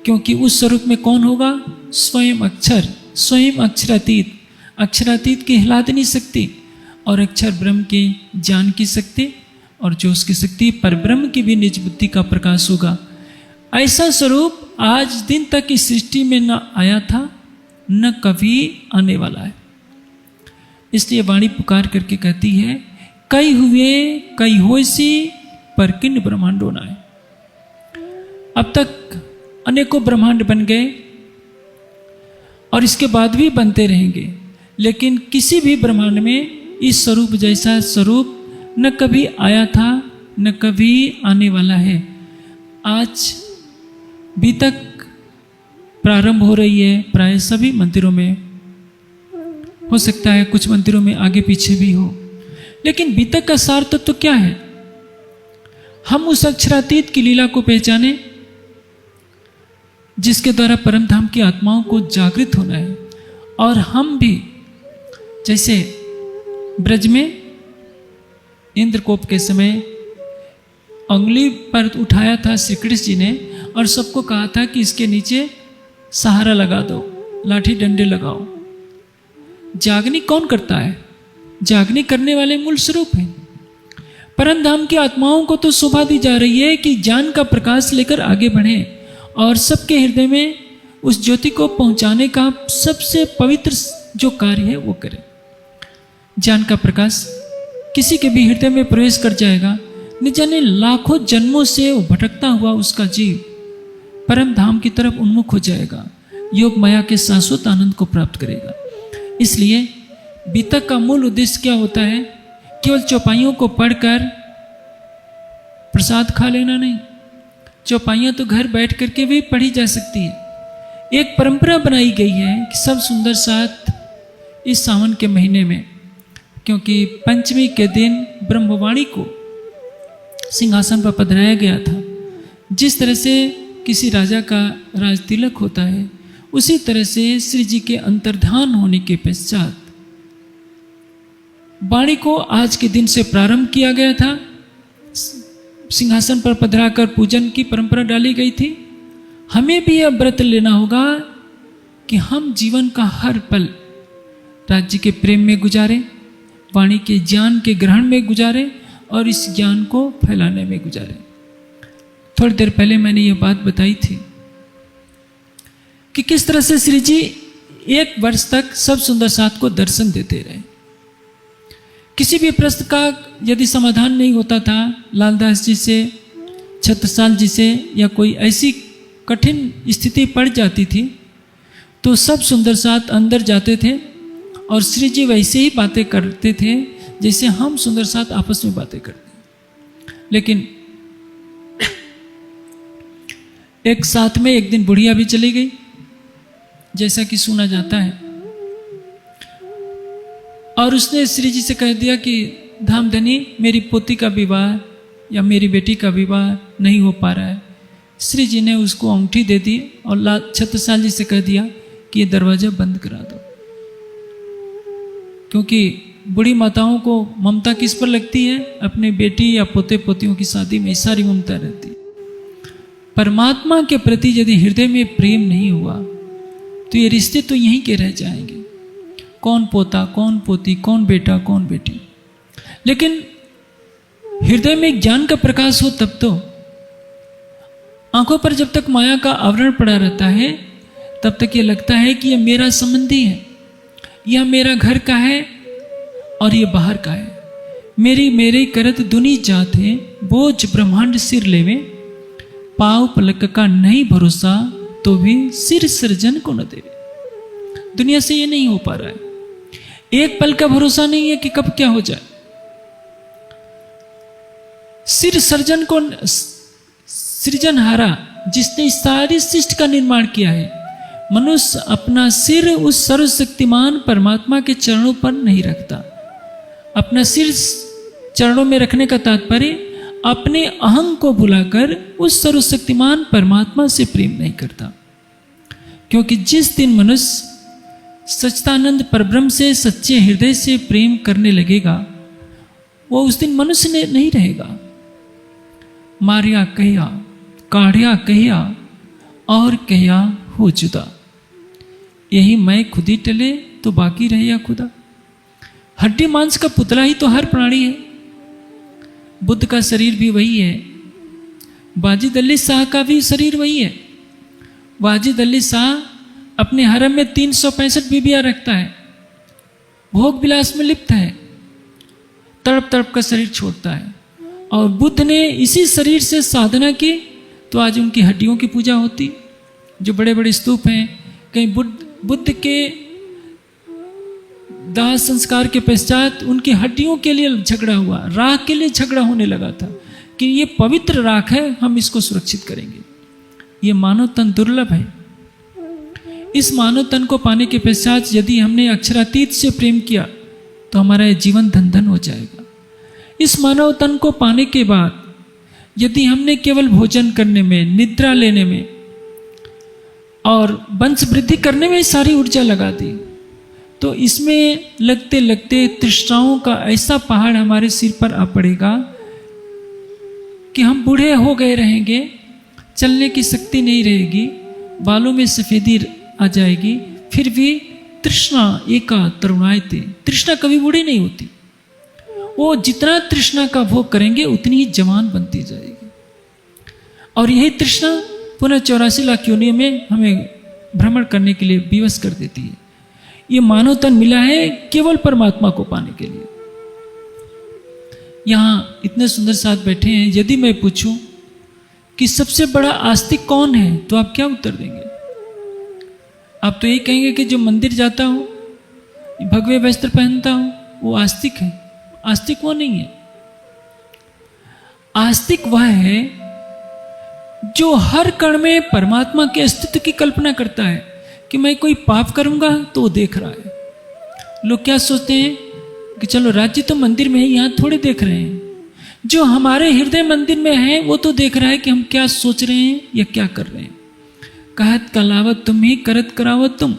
क्योंकि उस स्वरूप में कौन होगा? स्वयं अक्षर, स्वयं अक्षरातीत, अक्षरातीत की हिलादनी शक्ति और अक्षर ब्रह्म के ज्ञान की शक्ति और जोश की शक्ति, पर ब्रह्म की भी निज बुद्धि का प्रकाश होगा। ऐसा स्वरूप आज दिन तक इस सृष्टि में न आया था, न कभी आने वाला है। इसलिए वाणी पुकार करके कहती है, कई हुए कई होइसी पर किन ब्रह्मांडों न आए। अब तक अनेकों ब्रह्मांड बन गए और इसके बाद भी बनते रहेंगे, लेकिन किसी भी ब्रह्मांड में इस स्वरूप जैसा स्वरूप न कभी आया था, न कभी आने वाला है। आज भी तक प्रारंभ हो रही है, प्राय सभी मंदिरों में, हो सकता है कुछ मंदिरों में आगे पीछे भी हो, लेकिन बीतक का सार तत्व क्या है? हम उस अक्षरातीत की लीला को पहचाने, जिसके द्वारा परमधाम की आत्माओं को जागृत होना है। और हम भी जैसे ब्रज में इंद्रकोप के समय उंगली पर उठाया था श्री कृष्ण जी ने, और सबको कहा था कि इसके नीचे सहारा लगा दो, लाठी डंडे लगाओ। जागनी कौन करता है? जागनी करने वाले मूल स्वरूप हैं। परमधाम की आत्माओं को तो शोभा दी जा रही है कि ज्ञान का प्रकाश लेकर आगे बढ़े और सबके हृदय में उस ज्योति को पहुंचाने का सबसे पवित्र जो कार्य है वो करें। ज्ञान का प्रकाश किसी के भी हृदय में प्रवेश कर जाएगा, न जाने लाखों जन्मों से वो भटकता हुआ उसका जीव परम धाम की तरफ उन्मुख हो जाएगा, योग माया के शाश्वत आनंद को प्राप्त करेगा। इसलिए बीतक का मूल उद्देश्य क्या होता है? केवल चौपाइयों को पढ़कर प्रसाद खा लेना नहीं। चौपाइयाँ तो घर बैठ करके भी पढ़ी जा सकती है। एक परंपरा बनाई गई है कि सब सुंदर साथ इस सावन के महीने में, क्योंकि पंचमी के दिन ब्रह्मवाणी को सिंहासन पर पधराया गया था। जिस तरह से किसी राजा का राज तिलक होता है, उसी तरह से श्री जी के अंतर्धान होने के पश्चात वाणी को आज के दिन से प्रारंभ किया गया था। सिंहासन पर पधराकर पूजन की परंपरा डाली गई थी। हमें भी यह व्रत लेना होगा कि हम जीवन का हर पल राज्य के प्रेम में गुजारें, वाणी के ज्ञान के ग्रहण में गुजारें और इस ज्ञान को फैलाने में गुजारें। थोड़ी देर पहले मैंने ये बात बताई थी कि किस तरह से श्री जी 1 वर्ष तक सब सुंदर साथ को दर्शन देते रहे। किसी भी प्रश्न का यदि समाधान नहीं होता था, लालदास जी से, छत्रसाल जी से, या कोई ऐसी कठिन स्थिति पड़ जाती थी, तो सब सुंदर साथ अंदर जाते थे और श्री जी वैसे ही बातें करते थे जैसे हम सुंदर साथ आपस में बातें करते हैं। लेकिन एक साथ में एक दिन बुढ़िया भी चली गई, जैसा कि सुना जाता है, और उसने श्री जी से कह दिया कि धामधनी, मेरी पोती का विवाह या मेरी बेटी का विवाह नहीं हो पा रहा है। श्री जी ने उसको अंगूठी दे दी और छत्रसाल जी से कह दिया कि ये दरवाजा बंद करा दो, क्योंकि बूढ़ी माताओं को ममता किस पर लगती है? अपने बेटी या पोते पोतियों की शादी में सारी ममता रहती है। परमात्मा के प्रति यदि हृदय में प्रेम नहीं हुआ तो ये रिश्ते तो यहीं के रह जाएंगे। कौन पोता, कौन पोती, कौन बेटा, कौन बेटी। लेकिन हृदय में ज्ञान का प्रकाश हो तब तो। आंखों पर जब तक माया का आवरण पड़ा रहता है तब तक ये लगता है कि यह मेरा संबंधी है, यह मेरा घर का है और ये बाहर का है। मेरी मेरे करत दुनी जात है, बोझ ब्रह्मांड सिर लेवे, पाव पलक का नहीं भरोसा तो भी सिर सर्जन को न देवे। दुनिया से ये नहीं हो पा रहा है। एक पल का भरोसा नहीं है कि कब क्या हो जाए। सिर सर्जन को, सृजनहारा जिसने इस सारी सृष्टि का निर्माण किया है, मनुष्य अपना सिर उस सर्वशक्तिमान परमात्मा के चरणों पर नहीं रखता। अपना सिर चरणों में रखने का तात्पर्य अपने अहं को भुलाकर उस सर्वशक्तिमान परमात्मा से प्रेम नहीं करता। क्योंकि जिस दिन मनुष्य सच्चिदानंद परब्रह्म से सच्चे हृदय से प्रेम करने लगेगा, वो उस दिन मनुष्य नहीं रहेगा। मारिया कहिया, काढ़िया कहिया और कहिया हो जुदा, यही मैं खुद ही टले तो बाकी रहे या खुदा। हड्डी मांस का पुतला ही तो हर प्राणी है। बुद्ध का शरीर भी वही है, वाजिद अली शाह का भी शरीर वही है। वाजिद अली शाह अपने हरम में 365 बीबियां रखता है, भोग विलास में लिप्त है, तड़प तड़प का शरीर छोड़ता है। और बुद्ध ने इसी शरीर से साधना की तो आज उनकी हड्डियों की पूजा होती। जो बड़े बड़े स्तूप हैं, कहीं बुद्ध के दाह संस्कार के पश्चात उनकी हड्डियों के लिए झगड़ा हुआ, राख के लिए झगड़ा होने लगा था कि ये पवित्र राख है, हम इसको सुरक्षित करेंगे। ये मानव तन दुर्लभ है। इस मानव तन को पाने के पश्चात यदि हमने अक्षरातीत से प्रेम किया तो हमारा जीवन धन धन हो जाएगा। इस मानव तन को पाने के बाद यदि हमने केवल भोजन करने में, निद्रा लेने में और वंश वृद्धि करने में सारी ऊर्जा लगा दी तो इसमें लगते लगते तृष्णाओं का ऐसा पहाड़ हमारे सिर पर आ पड़ेगा कि हम बूढ़े हो गए रहेंगे, चलने की शक्ति नहीं रहेगी, बालों में सफेदी आ जाएगी, फिर भी तृष्णा एका तरुणायते। तृष्णा कभी बूढ़ी नहीं होती। वो जितना तृष्णा का भोग करेंगे उतनी ही जवान बनती जाएगी। और यही तृष्णा पुनः 84 लाख योनियों में हमें भ्रमण करने के लिए विवश कर देती है। ये मानव तन मिला है केवल परमात्मा को पाने के लिए। यहां इतने सुंदर साथ बैठे हैं, यदि मैं पूछूं कि सबसे बड़ा आस्तिक कौन है तो आप क्या उत्तर देंगे? आप तो यही कहेंगे कि जो मंदिर जाता हूं, भगवे वस्त्र पहनता हूं, वो आस्तिक है। आस्तिक वो नहीं है। आस्तिक वह है जो हर कण में परमात्मा के अस्तित्व की कल्पना करता है कि मैं कोई पाप करूंगा तो वो देख रहा है। लोग क्या सोचते हैं कि चलो राज्य तो मंदिर में है, यहां थोड़े देख रहे हैं। जो हमारे हृदय मंदिर में है वो तो देख रहा है कि हम क्या सोच रहे हैं या क्या कर रहे हैं। कहत कलावत तुम ही करत करावत तुम,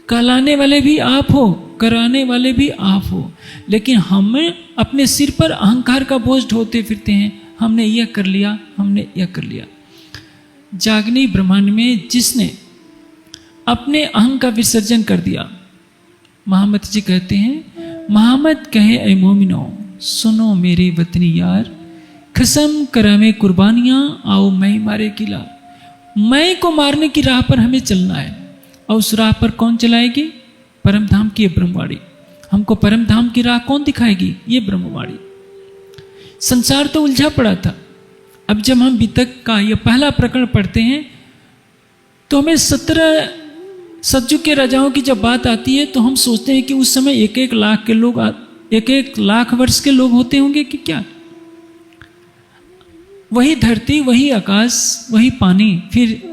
कहलाने वाले भी आप हो, कराने वाले भी आप हो, लेकिन हम अपने सिर पर अहंकार का बोझ ढोते फिरते हैं, हमने यह कर लिया, हमने यह कर लिया। जागनी ब्रह्मांड में जिसने अपने अहं का विसर्जन कर दिया, मोहम्मद जी कहते हैं, मोहम्मद कहे ऐ मोमिनो सुनो मेरे वतनी यार, कसम करावे कुर्बानियां आओ मैं मारे किला। मैं को मारने की राह पर हमें चलना है, और उस राह पर कौन चलाएगी? परम धाम की ये ब्रह्मवाणी। हमको परम धाम की राह कौन दिखाएगी? ये ब्रह्मवाणी। संसार तो उलझा पड़ा था। अब जब हम वितक का यह पहला प्रकरण पढ़ते हैं तो हमें 17 सतयुग के राजाओं की जब बात आती है तो हम सोचते हैं कि उस समय 1-1 लाख के लोग, 1-1 लाख वर्ष के लोग होते होंगे कि क्या? वही धरती, वही आकाश, वही पानी। फिर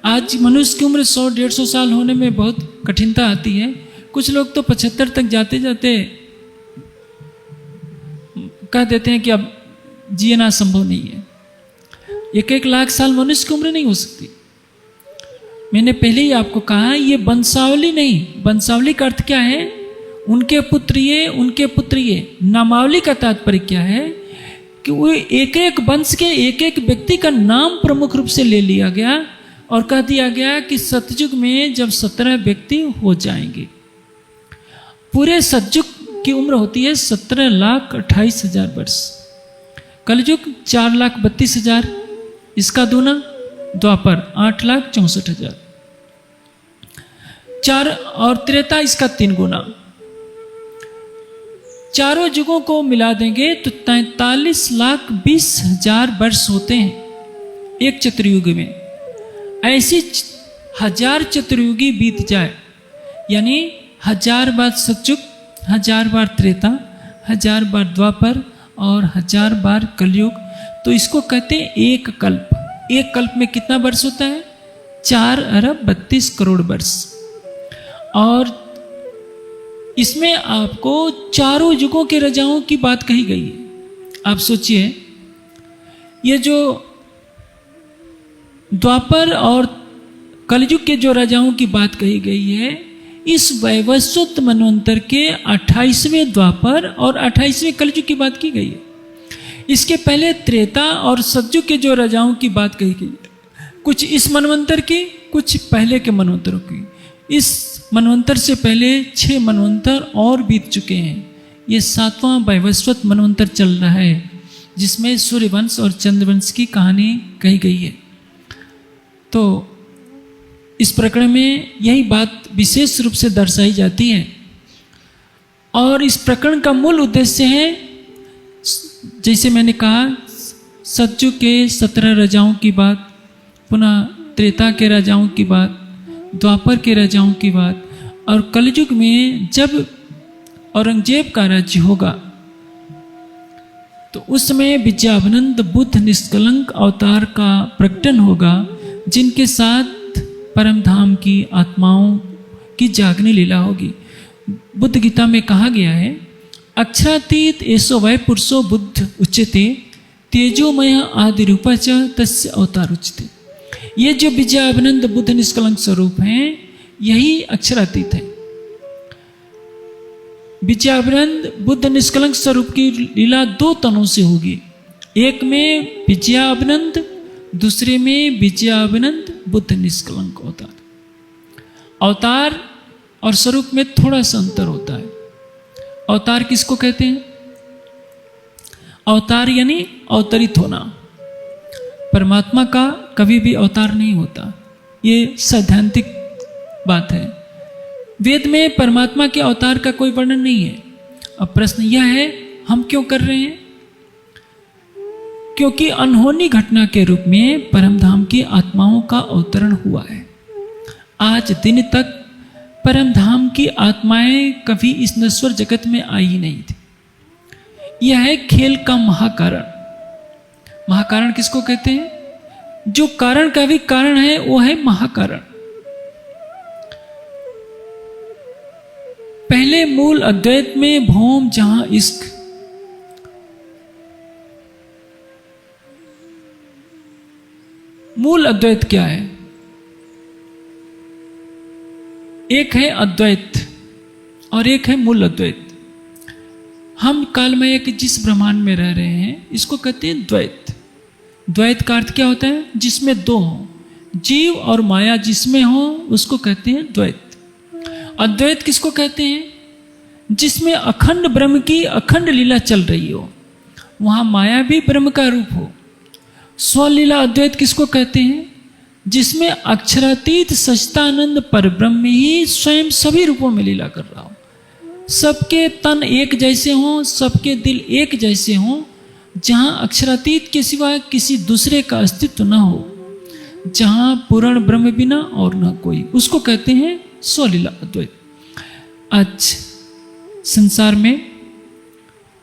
आज मनुष्य की उम्र 100-150 साल होने में बहुत कठिनता आती है। कुछ लोग तो 75 तक जाते जाते कह देते हैं कि अब जीना संभव नहीं है। 1-1 लाख साल मनुष्य की उम्र नहीं हो सकती। मैंने पहले ही आपको कहा, ये वंशावली नहीं। वंशावली का अर्थ क्या है? उनके पुत्र ये, उनके पुत्र ये। नामावली का तात्पर्य क्या है? कि वो एक-एक वंश के एक-एक व्यक्ति का नाम प्रमुख रूप से ले लिया गया और कह दिया गया कि सतयुग में जब 17 व्यक्ति हो जाएंगे, पूरे सतयुग की उम्र होती है 17,28,000 वर्ष। कलयुग 4,32,000, इसका दूना द्वापर 8,64,000, 4 और त्रेता इसका 3 गुना। चारों युगों को मिला देंगे तो 43,20,000 वर्ष होते हैं एक चतुर्युग में। ऐसी 1000 चतुर्युगी बीत जाए, यानी 1000 बार सतयुग, 1000 बार त्रेता, 1000 बार द्वापर और 1000 बार कलयुग, तो इसको कहते हैं एक कल्प। एक कल्प में कितना वर्ष होता है? 4,32,00,000,000 वर्ष। और इसमें आपको चारों युगों के राजाओं की बात कही गई है। आप सोचिए, ये जो द्वापर और कलयुग के जो राजाओं की बात कही गई है, इस वैवस्वत मनवंतर के 28वें द्वापर और 28वें कलयुग की बात की गई है। इसके पहले त्रेता और सतयुग के जो राजाओं की बात कही गई है, कुछ इस मनवंतर की, कुछ पहले के मनवंतरों की। इस मनवंतर से पहले 6 मनवंतर और बीत चुके हैं। ये 7वां वैवस्वत मनवंतर चल रहा है, जिसमें सूर्यवंश और चंद्रवंश की कहानी कही गई है। तो इस प्रकरण में यही बात विशेष रूप से दर्शाई जाती है। और इस प्रकरण का मूल उद्देश्य है, जैसे मैंने कहा, सतयुग के 17 राजाओं की बात, पुनः त्रेता के राजाओं की बात, द्वापर के राजाओं की बात, और कलयुग में जब औरंगजेब का राज्य होगा तो उस समय विद्यावानंद बुद्ध निष्कलंक अवतार का प्रकटन होगा, जिनके साथ परम धाम की आत्माओं की जागनी लीला होगी। बुद्ध गीता में कहा गया है, अक्षरातीत ऐसो वै पुरुषो बुद्ध उच्यते, तेजोमय आदि रूपा च तस्य अवतार उच्यते। ये जो विद्यावानंद बुद्ध निष्कलंक स्वरूप हैं, यही अक्षरातीत है। विद्यावानंद बुद्ध निष्कलंक स्वरूप की लीला 2 तनों से होगी। एक में विद्यावानंद, दूसरे में विद्यावानंद बुद्ध निष्कलंक अवतार। अवतार और स्वरूप में थोड़ा सा अंतर होता है। अवतार किसको कहते हैं? अवतार यानी अवतरित होना। परमात्मा का कभी भी अवतार नहीं होता, ये सैद्धांतिक बात है। वेद में परमात्मा के अवतार का कोई वर्णन नहीं है। अब प्रश्न यह है, हम क्यों कर रहे हैं? क्योंकि अनहोनी घटना के रूप में परमधाम की आत्माओं का अवतरण हुआ है। आज दिन तक परमधाम की आत्माएं कभी इस नश्वर जगत में आई ही नहीं थी। यह है खेल का महाकारण। महाकारण किसको कहते हैं? जो कारण का भी कारण है, वो है महाकारण। पहले मूल अद्वैत में भौम जहां इश्क, मूल अद्वैत क्या है? एक है अद्वैत और एक है मूल अद्वैत। हम कालमय के जिस ब्रह्मांड में रह रहे हैं इसको कहते हैं द्वैत। द्वैत का अर्थ क्या होता है? जिसमें दो हो, जीव और माया जिसमें हो उसको कहते हैं द्वैत। अद्वैत किसको कहते हैं? जिसमें अखंड ब्रह्म की अखंड लीला चल रही हो, वहां माया भी ब्रह्म का रूप हो। स्वलीला अद्वैत किसको कहते हैं? जिसमें अक्षरातीत सच्चिदानंद परब्रह्म ही स्वयं सभी रूपों में लीला कर रहा हो, सबके तन एक जैसे हों, सबके दिल एक जैसे हों, जहां अक्षरातीत के सिवा किसी दूसरे का अस्तित्व न हो, जहां पूर्ण ब्रह्म बिना और न कोई, उसको कहते हैं स्वलीला अद्वैत। आज संसार में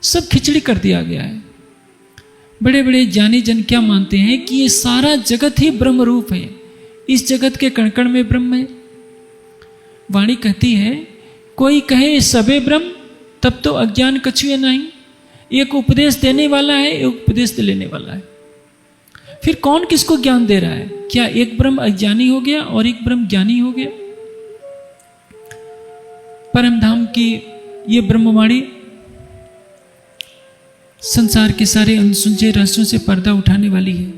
सब खिचड़ी कर दिया गया है। बड़े बड़े ज्ञानी जन क्या मानते हैं कि ये सारा जगत ही ब्रह्म रूप है, इस जगत के कण कण में ब्रह्म है। वाणी कहती है, कोई कहे सबे ब्रह्म तब तो अज्ञान कछुए नहीं। एक उपदेश देने वाला है, एक उपदेश लेने वाला है। फिर कौन किसको ज्ञान दे रहा है? क्या एक ब्रह्म अज्ञानी हो गया और एक ब्रह्म ज्ञानी हो गया? परमधाम की ये ब्रह्मवाणी संसार के सारे अनसुलझे रहस्यों से पर्दा उठाने वाली है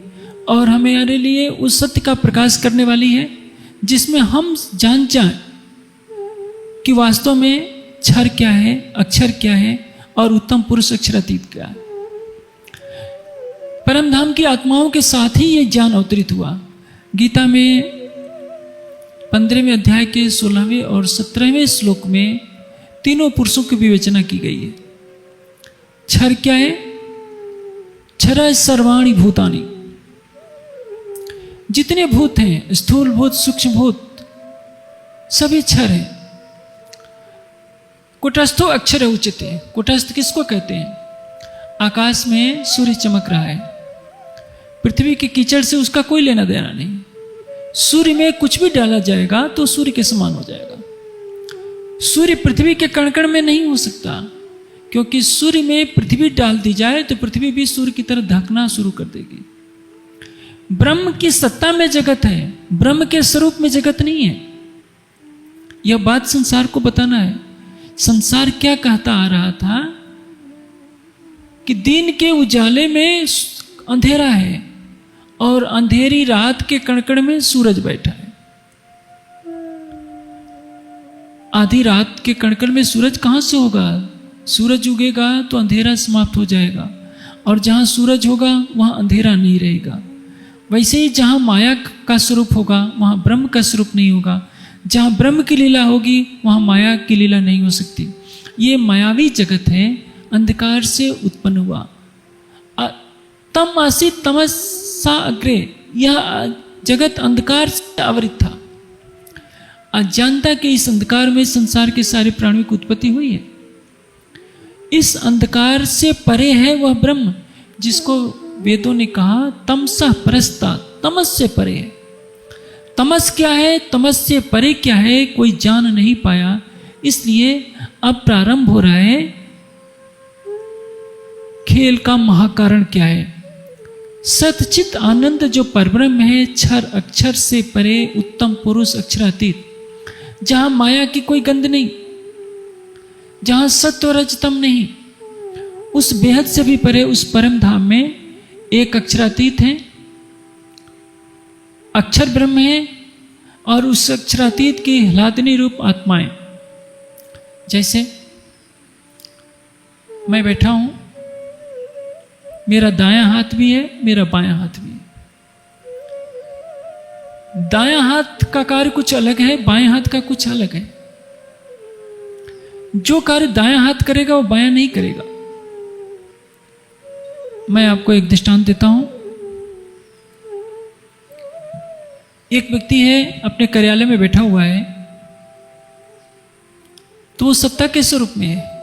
और हमारे लिए उस सत्य का प्रकाश करने वाली है जिसमें हम जान जाएं कि वास्तव में क्षर क्या है, अक्षर क्या है और उत्तम पुरुष अक्षरातीत क्या है। परमधाम की आत्माओं के साथ ही ये ज्ञान अवतरित हुआ। गीता में 15वें अध्याय के 16वें और 17वें श्लोक में तीनों पुरुषों की विवेचना की गई है। क्षर क्या है? क्षर सर्वाणि भूतानि, जितने भूत हैं, स्थूल भूत, सूक्ष्म भूत, सभी क्षर हैं। कुटस्थो अक्षर उच्यते। कुटस्थ किसको कहते हैं? आकाश में सूर्य चमक रहा है, पृथ्वी के कीचड़ से उसका कोई लेना देना नहीं। सूर्य में कुछ भी डाला जाएगा तो सूर्य के समान हो जाएगा। सूर्य पृथ्वी के कण कण में नहीं हो सकता, क्योंकि सूर्य में पृथ्वी डाल दी जाए तो पृथ्वी भी सूर्य की तरह धकना शुरू कर देगी। ब्रह्म की सत्ता में जगत है, ब्रह्म के स्वरूप में जगत नहीं है। यह बात संसार को बताना है। संसार क्या कहता आ रहा था कि दिन के उजाले में अंधेरा है और अंधेरी रात के कणकण में सूरज बैठा है। आधी रात के कणकण में सूरज कहां से होगा? सूरज उगेगा तो अंधेरा समाप्त हो जाएगा, और जहां सूरज होगा वहां अंधेरा नहीं रहेगा। वैसे ही जहां माया का स्वरूप होगा वहां ब्रह्म का स्वरूप नहीं होगा। जहां ब्रह्म की लीला होगी वहां माया की लीला नहीं हो सकती। ये मायावी जगत है, अंधकार से उत्पन्न हुआ। तम आसीत तमसा अग्रे, यह जगत अंधकार से आवृत था। अज्ञानता के इस अंधकार में संसार के सारे प्राणियों की उत्पत्ति हुई है। इस अंधकार से परे है वह ब्रह्म, जिसको वेदों ने कहा तमसा परस्ता, तमस से परे है। तमस क्या है, तमस से परे क्या है, कोई जान नहीं पाया। इसलिए अब प्रारंभ हो रहा है खेल का महाकारण क्या है। सतचित आनंद जो परब्रह्म है, क्षर अक्षर से परे उत्तम पुरुष अक्षरातीत, जहां माया की कोई गंध नहीं, जहां सत्व रजतम नहीं, उस बेहद से भी परे उस परम धाम में एक अक्षरातीत है, अक्षर ब्रह्म है, और उस अक्षरातीत की ह्लादनी रूप आत्माएं। जैसे मैं बैठा हूं, मेरा दायां हाथ भी है, मेरा बायां हाथ भी है। दायां हाथ का कार्य कुछ अलग है, बाएं हाथ का कुछ अलग है। जो कार्य दायां हाथ करेगा वो बायां नहीं करेगा। मैं आपको एक दृष्टांत देता हूं। एक व्यक्ति है, अपने कार्यालय में बैठा हुआ है, तो वो सत्ता के स्वरूप में है।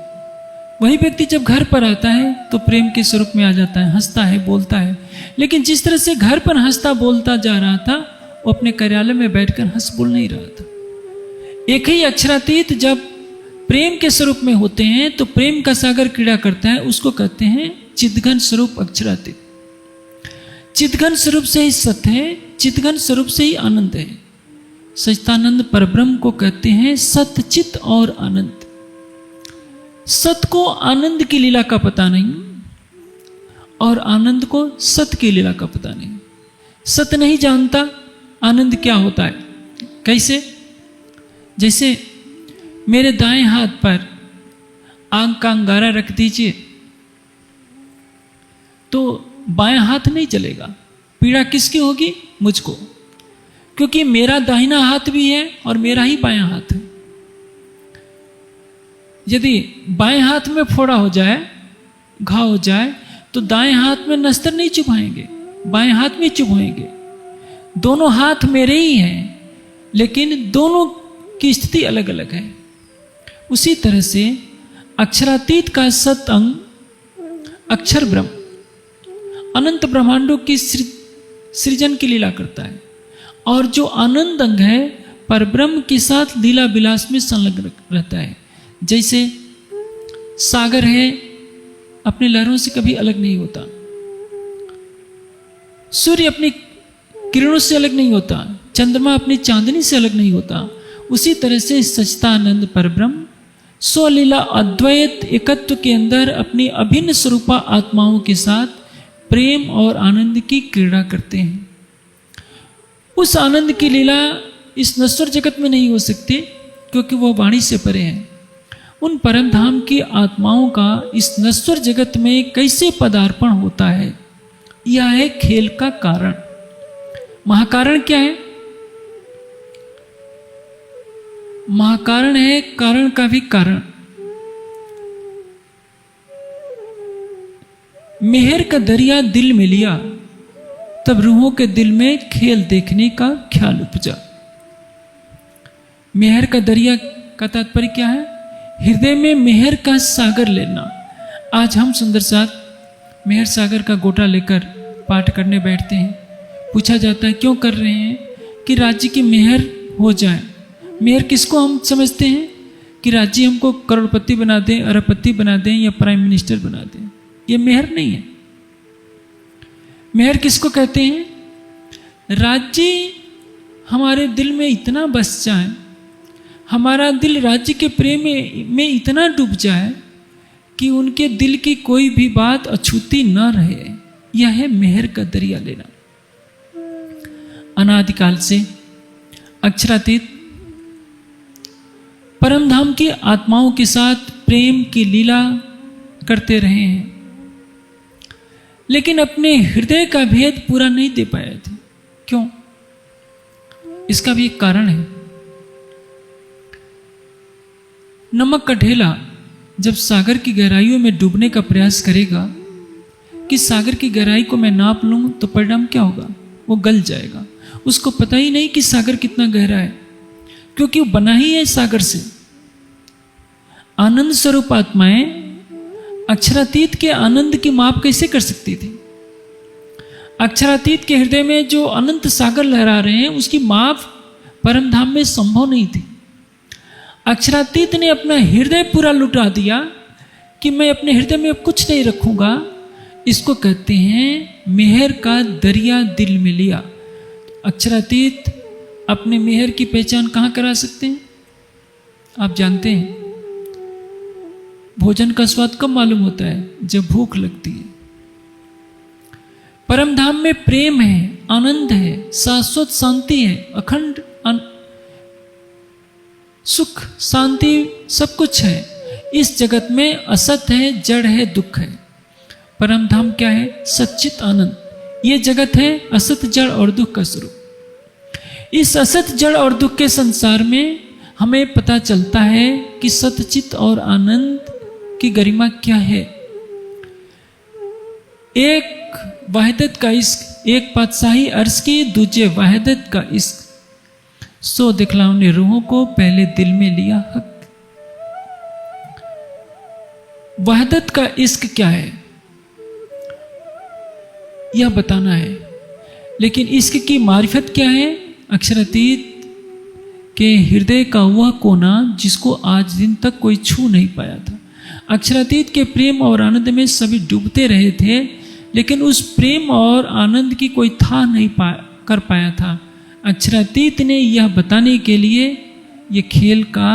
वही व्यक्ति जब घर पर आता है तो प्रेम के स्वरूप में आ जाता है, हंसता है, बोलता है। लेकिन जिस तरह से घर पर हंसता बोलता जा रहा था, वो अपने कार्यालय में बैठकर हंस बोल नहीं रहा था। एक ही अक्षरातीत जब प्रेम के स्वरूप में होते हैं तो प्रेम का सागर क्रीड़ा करता है, उसको कहते हैं चिदघन स्वरूप अक्षरातीत। चिदघन स्वरूप से ही सत्य है, चिदघन स्वरूप से ही आनंद है। सच्चिदानंद परब्रह्म को कहते हैं सतचित और आनंद। सत को आनंद की लीला का पता नहीं और आनंद को सत की लीला का पता नहीं। सत नहीं जानता आनंद क्या होता है। कैसे? जैसे मेरे दाएं हाथ पर आग का अंगारा रख दीजिए तो बायां हाथ नहीं चलेगा। पीड़ा किसकी होगी? मुझको, क्योंकि मेरा दाहिना हाथ भी है और मेरा ही बायां हाथ है। यदि बाएं हाथ में फोड़ा हो जाए, घाव हो जाए, तो दाएं हाथ में नस्तर नहीं चुभाएंगे, बाएं हाथ में चुभाएंगे। दोनों हाथ मेरे ही हैं, लेकिन दोनों की स्थिति अलग अलग है। उसी तरह से अक्षरातीत का सत अंग अक्षर ब्रह्म अनंत ब्रह्मांडों की सृजन की लीला करता है, और जो आनंद अंग है परब्रह्म के साथ लीला विलास में संलग्न रहता है। जैसे सागर है, अपने लहरों से कभी अलग नहीं होता। सूर्य अपनी किरणों से अलग नहीं होता, चंद्रमा अपनी चांदनी से अलग नहीं होता। उसी तरह से सच्चिदानंद परब्रह्म स्वलीला अद्वैत एकत्व के अंदर अपनी अभिन्न स्वरूपा आत्माओं के साथ प्रेम और आनंद की क्रीड़ा करते हैं। उस आनंद की लीला इस नश्वर जगत में नहीं हो सकती, क्योंकि वह वाणी से परे है। उन परम धाम की आत्माओं का इस नश्वर जगत में कैसे पदार्पण होता है, यह है खेल का कारण। महाकारण क्या है? महाकारण है कारण का भी कारण। मेहर का दरिया दिल में लिया, तब रूहों के दिल में खेल देखने का ख्याल उपजा। मेहर का दरिया का तात्पर्य क्या है? हृदय में मेहर का सागर लेना। आज हम सुंदर साथ मेहर सागर का गोटा लेकर पाठ करने बैठते हैं। पूछा जाता है क्यों कर रहे हैं? कि राज्य की मेहर हो जाए। मेहर किसको हम समझते हैं? कि राज्य हमको करोड़पति बना दें, अरबपति बना दें या प्राइम मिनिस्टर बना दें। ये मेहर नहीं है। मेहर किसको कहते हैं? राज्य हमारे दिल में इतना बस जाए, हमारा दिल राज्य के प्रेम में इतना डूब जाए कि उनके दिल की कोई भी बात अछूती न रहे। यह है मेहर का दरिया लेना। अनादिकाल से अक्षरातीत परम धाम की आत्माओं के साथ प्रेम की लीला करते रहे हैं, लेकिन अपने हृदय का भेद पूरा नहीं दे पाए थे। क्यों? इसका भी एक कारण है। नमक का ढेला जब सागर की गहराइयों में डूबने का प्रयास करेगा कि सागर की गहराई को मैं नाप लूं, तो परिणाम क्या होगा? वो गल जाएगा। उसको पता ही नहीं कि सागर कितना गहरा है, क्योंकि वो बना ही है सागर से। आनंद स्वरूप आत्माएं अक्षरातीत के आनंद की माप कैसे कर सकती थी? अक्षरातीत के हृदय में जो अनंत सागर लहरा रहे हैं, उसकी माप परम धाम में संभव नहीं थी। अक्षरातीत ने अपना हृदय पूरा लुटा दिया कि मैं अपने हृदय में कुछ नहीं रखूंगा। इसको कहते हैं मेहर का दरिया दिल में लिया। अक्षरातीत अपने मेहर की पहचान कहाँ करा सकते हैं? आप जानते हैं, भोजन का स्वाद कब मालूम होता है? जब भूख लगती है। परम धाम में प्रेम है, आनंद है, शाश्वत शांति है, अखंड सुख शांति सब कुछ है। इस जगत में असत है, जड़ है, दुख है। परम धाम क्या है? सच्चित आनंद। ये जगत है असत, जड़ और दुख का स्वरूप। इस असत, जड़ और दुख के संसार में हमें पता चलता है कि सतचित और आनंद की गरिमा क्या है। एक वहदत का इश्क, एक पातशाही अर्ज की, दूजे वहदत का इश्क। सो दिखलाओ ने रूहों को पहले दिल में लिया हक। वहदत का इश्क क्या है यह बताना है, लेकिन इश्क की मारिफत क्या है? अक्षरातीत के हृदय का वह कोना जिसको आज दिन तक कोई छू नहीं पाया था। अक्षरातीत के प्रेम और आनंद में सभी डूबते रहे थे, लेकिन उस प्रेम और आनंद की कोई था नहीं कर पाया था। अक्षरातीत ने यह बताने के लिए ये खेल का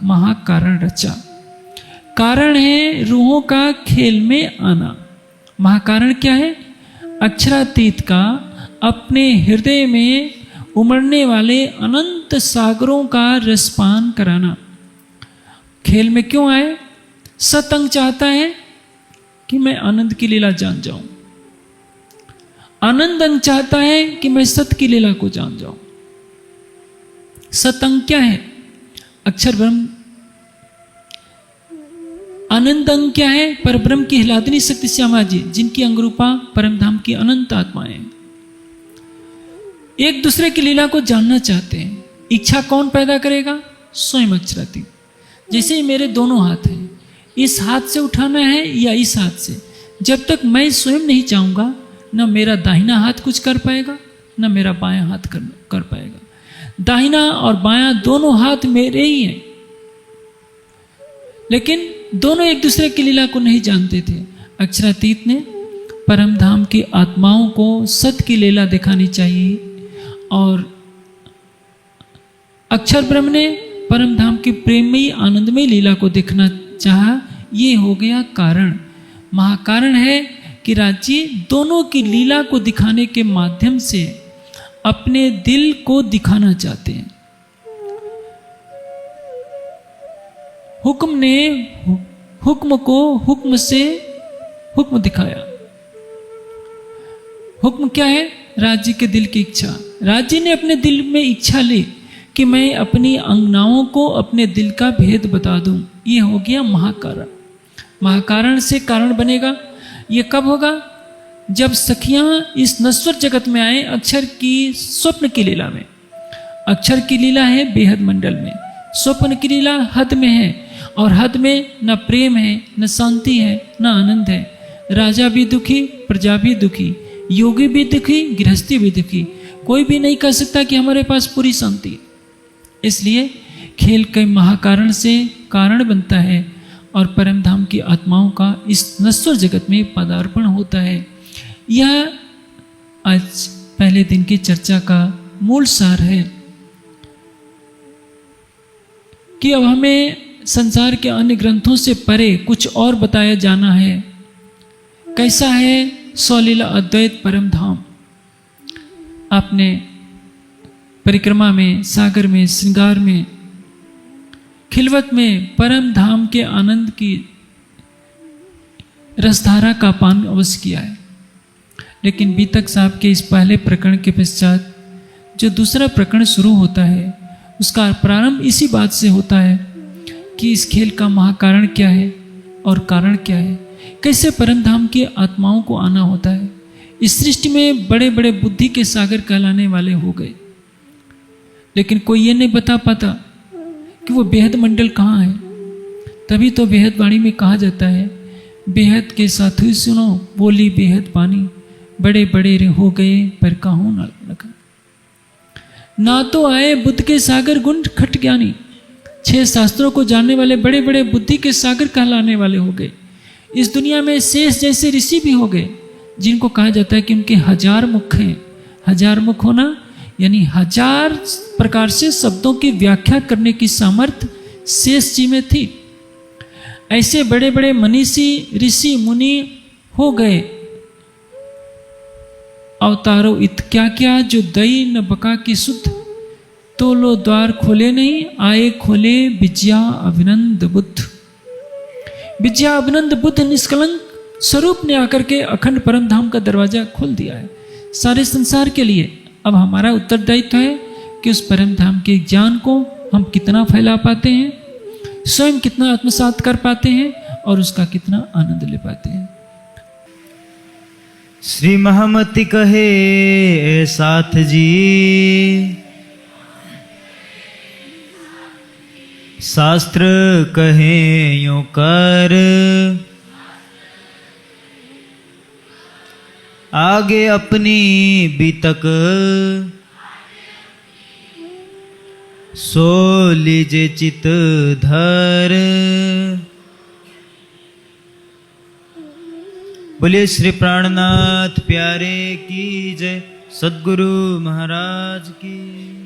महाकारण रचा। कारण है रूहों का खेल में आना। महाकारण क्या है? अक्षरातीत का अपने हृदय में उमड़ने वाले अनंत सागरों का रसपान कराना। खेल में क्यों आए? सतंग चाहता है कि मैं आनंद की लीला जान जाऊं। आनंद अंग चाहता है कि मैं सत्य की लीला को जान जाऊं। सतंग क्या है? अक्षर ब्रह्म। आनंद अंग क्या है? पर ब्रह्म की हिलादनी शक्ति श्यामा जी, जिनकी अंगरूपा परम धाम की अनंत आत्माएं एक दूसरे की लीला को जानना चाहते हैं। इच्छा कौन पैदा करेगा? स्वयं अक्षरातीत। जैसे ही मेरे दोनों हाथ हैं, इस हाथ से उठाना है या इस हाथ से, जब तक मैं स्वयं नहीं चाहूंगा, न मेरा दाहिना हाथ कुछ कर पाएगा, न मेरा बायां हाथ कर पाएगा। दाहिना और बायां दोनों हाथ मेरे ही हैं, लेकिन दोनों एक दूसरे की लीला को नहीं जानते थे। अक्षरातीत ने परम धाम की आत्माओं को सत्य की लीला दिखानी चाहिए, और अक्षर ब्रह्म ने परम धाम की प्रेममयी आनंदमयी लीला को देखना चाहा। ये हो गया कारण। महाकारण है कि राज्य दोनों की लीला को दिखाने के माध्यम से अपने दिल को दिखाना चाहते हैं। हुक्म ने हुक्म को हुक्म से हुक्म दिखाया। हुक्म क्या है? राज्य के दिल की इच्छा। राज्य ने अपने दिल में इच्छा ली कि मैं अपनी अंगनाओं को अपने दिल का भेद बता दूं। ये हो गया महाकारण। महाकारण से कारण बनेगा। ये कब होगा? जब सखियां इस नश्वर जगत में आए अक्षर की स्वप्न की लीला में। अक्षर की लीला है बेहद मंडल में, स्वप्न की लीला हद में है, और हद में न प्रेम है, न शांति है, न आनंद है। राजा भी दुखी, प्रजा भी दुखी, योगी भी दुखी, गृहस्थी भी दुखी। कोई भी नहीं कह सकता कि हमारे पास पूरी शांति। इसलिए खेल के महाकारण से कारण बनता है, और परम धाम की आत्माओं का इस नश्वर जगत में पदार्पण होता है। यह आज पहले दिन की चर्चा का मूल सार है कि अब हमें संसार के अन्य ग्रंथों से परे कुछ और बताया जाना है। कैसा है सौलीला अद्वैत परम धाम? आपने परिक्रमा में, सागर में, श्रृंगार में, खिलवत में परम धाम के आनंद की रसधारा का पान अवश्य किया है। लेकिन बीतक साहब के इस पहले प्रकरण के पश्चात जो दूसरा प्रकरण शुरू होता है, उसका प्रारंभ इसी बात से होता है कि इस खेल का महाकारण क्या है और कारण क्या है, कैसे परम धाम की आत्माओं को आना होता है। इस सृष्टि में बड़े बड़े बुद्धि के सागर कहलाने वाले हो गए, लेकिन कोई ये नहीं बता पाता कि वो बेहद मंडल कहाँ है। तभी तो बेहद वाणी में कहा जाता है, बेहद के साथी सुनो बोली बेहद पानी, बड़े बड़े रे हो गए पर काहू न लगा। ना तो आए बुद्ध के सागर गुण खट ज्ञानी, 6 शास्त्रों को जानने वाले बड़े बड़े बुद्धि के सागर कहलाने वाले हो गए। इस दुनिया में शेष जैसे ऋषि भी हो गए, जिनको कहा जाता है कि उनके 1000 मुख हैं। 1000 मुख होना यानी 1000 प्रकार से शब्दों की व्याख्या करने की सामर्थ्य शेष जी में थी। ऐसे बड़े बड़े मनीषी ऋषि मुनि हो गए। अवतारो इत क्या क्या जो दई न बका की शुद्ध, तो लो द्वार खोले नहीं आए खोले विद्या अभिनंद बुद्ध। विद्या अभिनंद बुद्ध निष्कलंक स्वरूप ने आकर के अखंड परम धाम का दरवाजा खोल दिया है सारे संसार के लिए। अब हमारा उत्तरदायित्व है कि उस परम धाम के ज्ञान को हम कितना फैला पाते हैं, स्वयं कितना आत्मसात कर पाते हैं और उसका कितना आनंद ले पाते हैं।
श्री महामति कहे साथ जी, शास्त्र कहे यूं कर, आगे अपनी बीतक सो लीजे चित धर। बोलिए श्री प्राणनाथ प्यारे की जय, सद्गुरु महाराज की।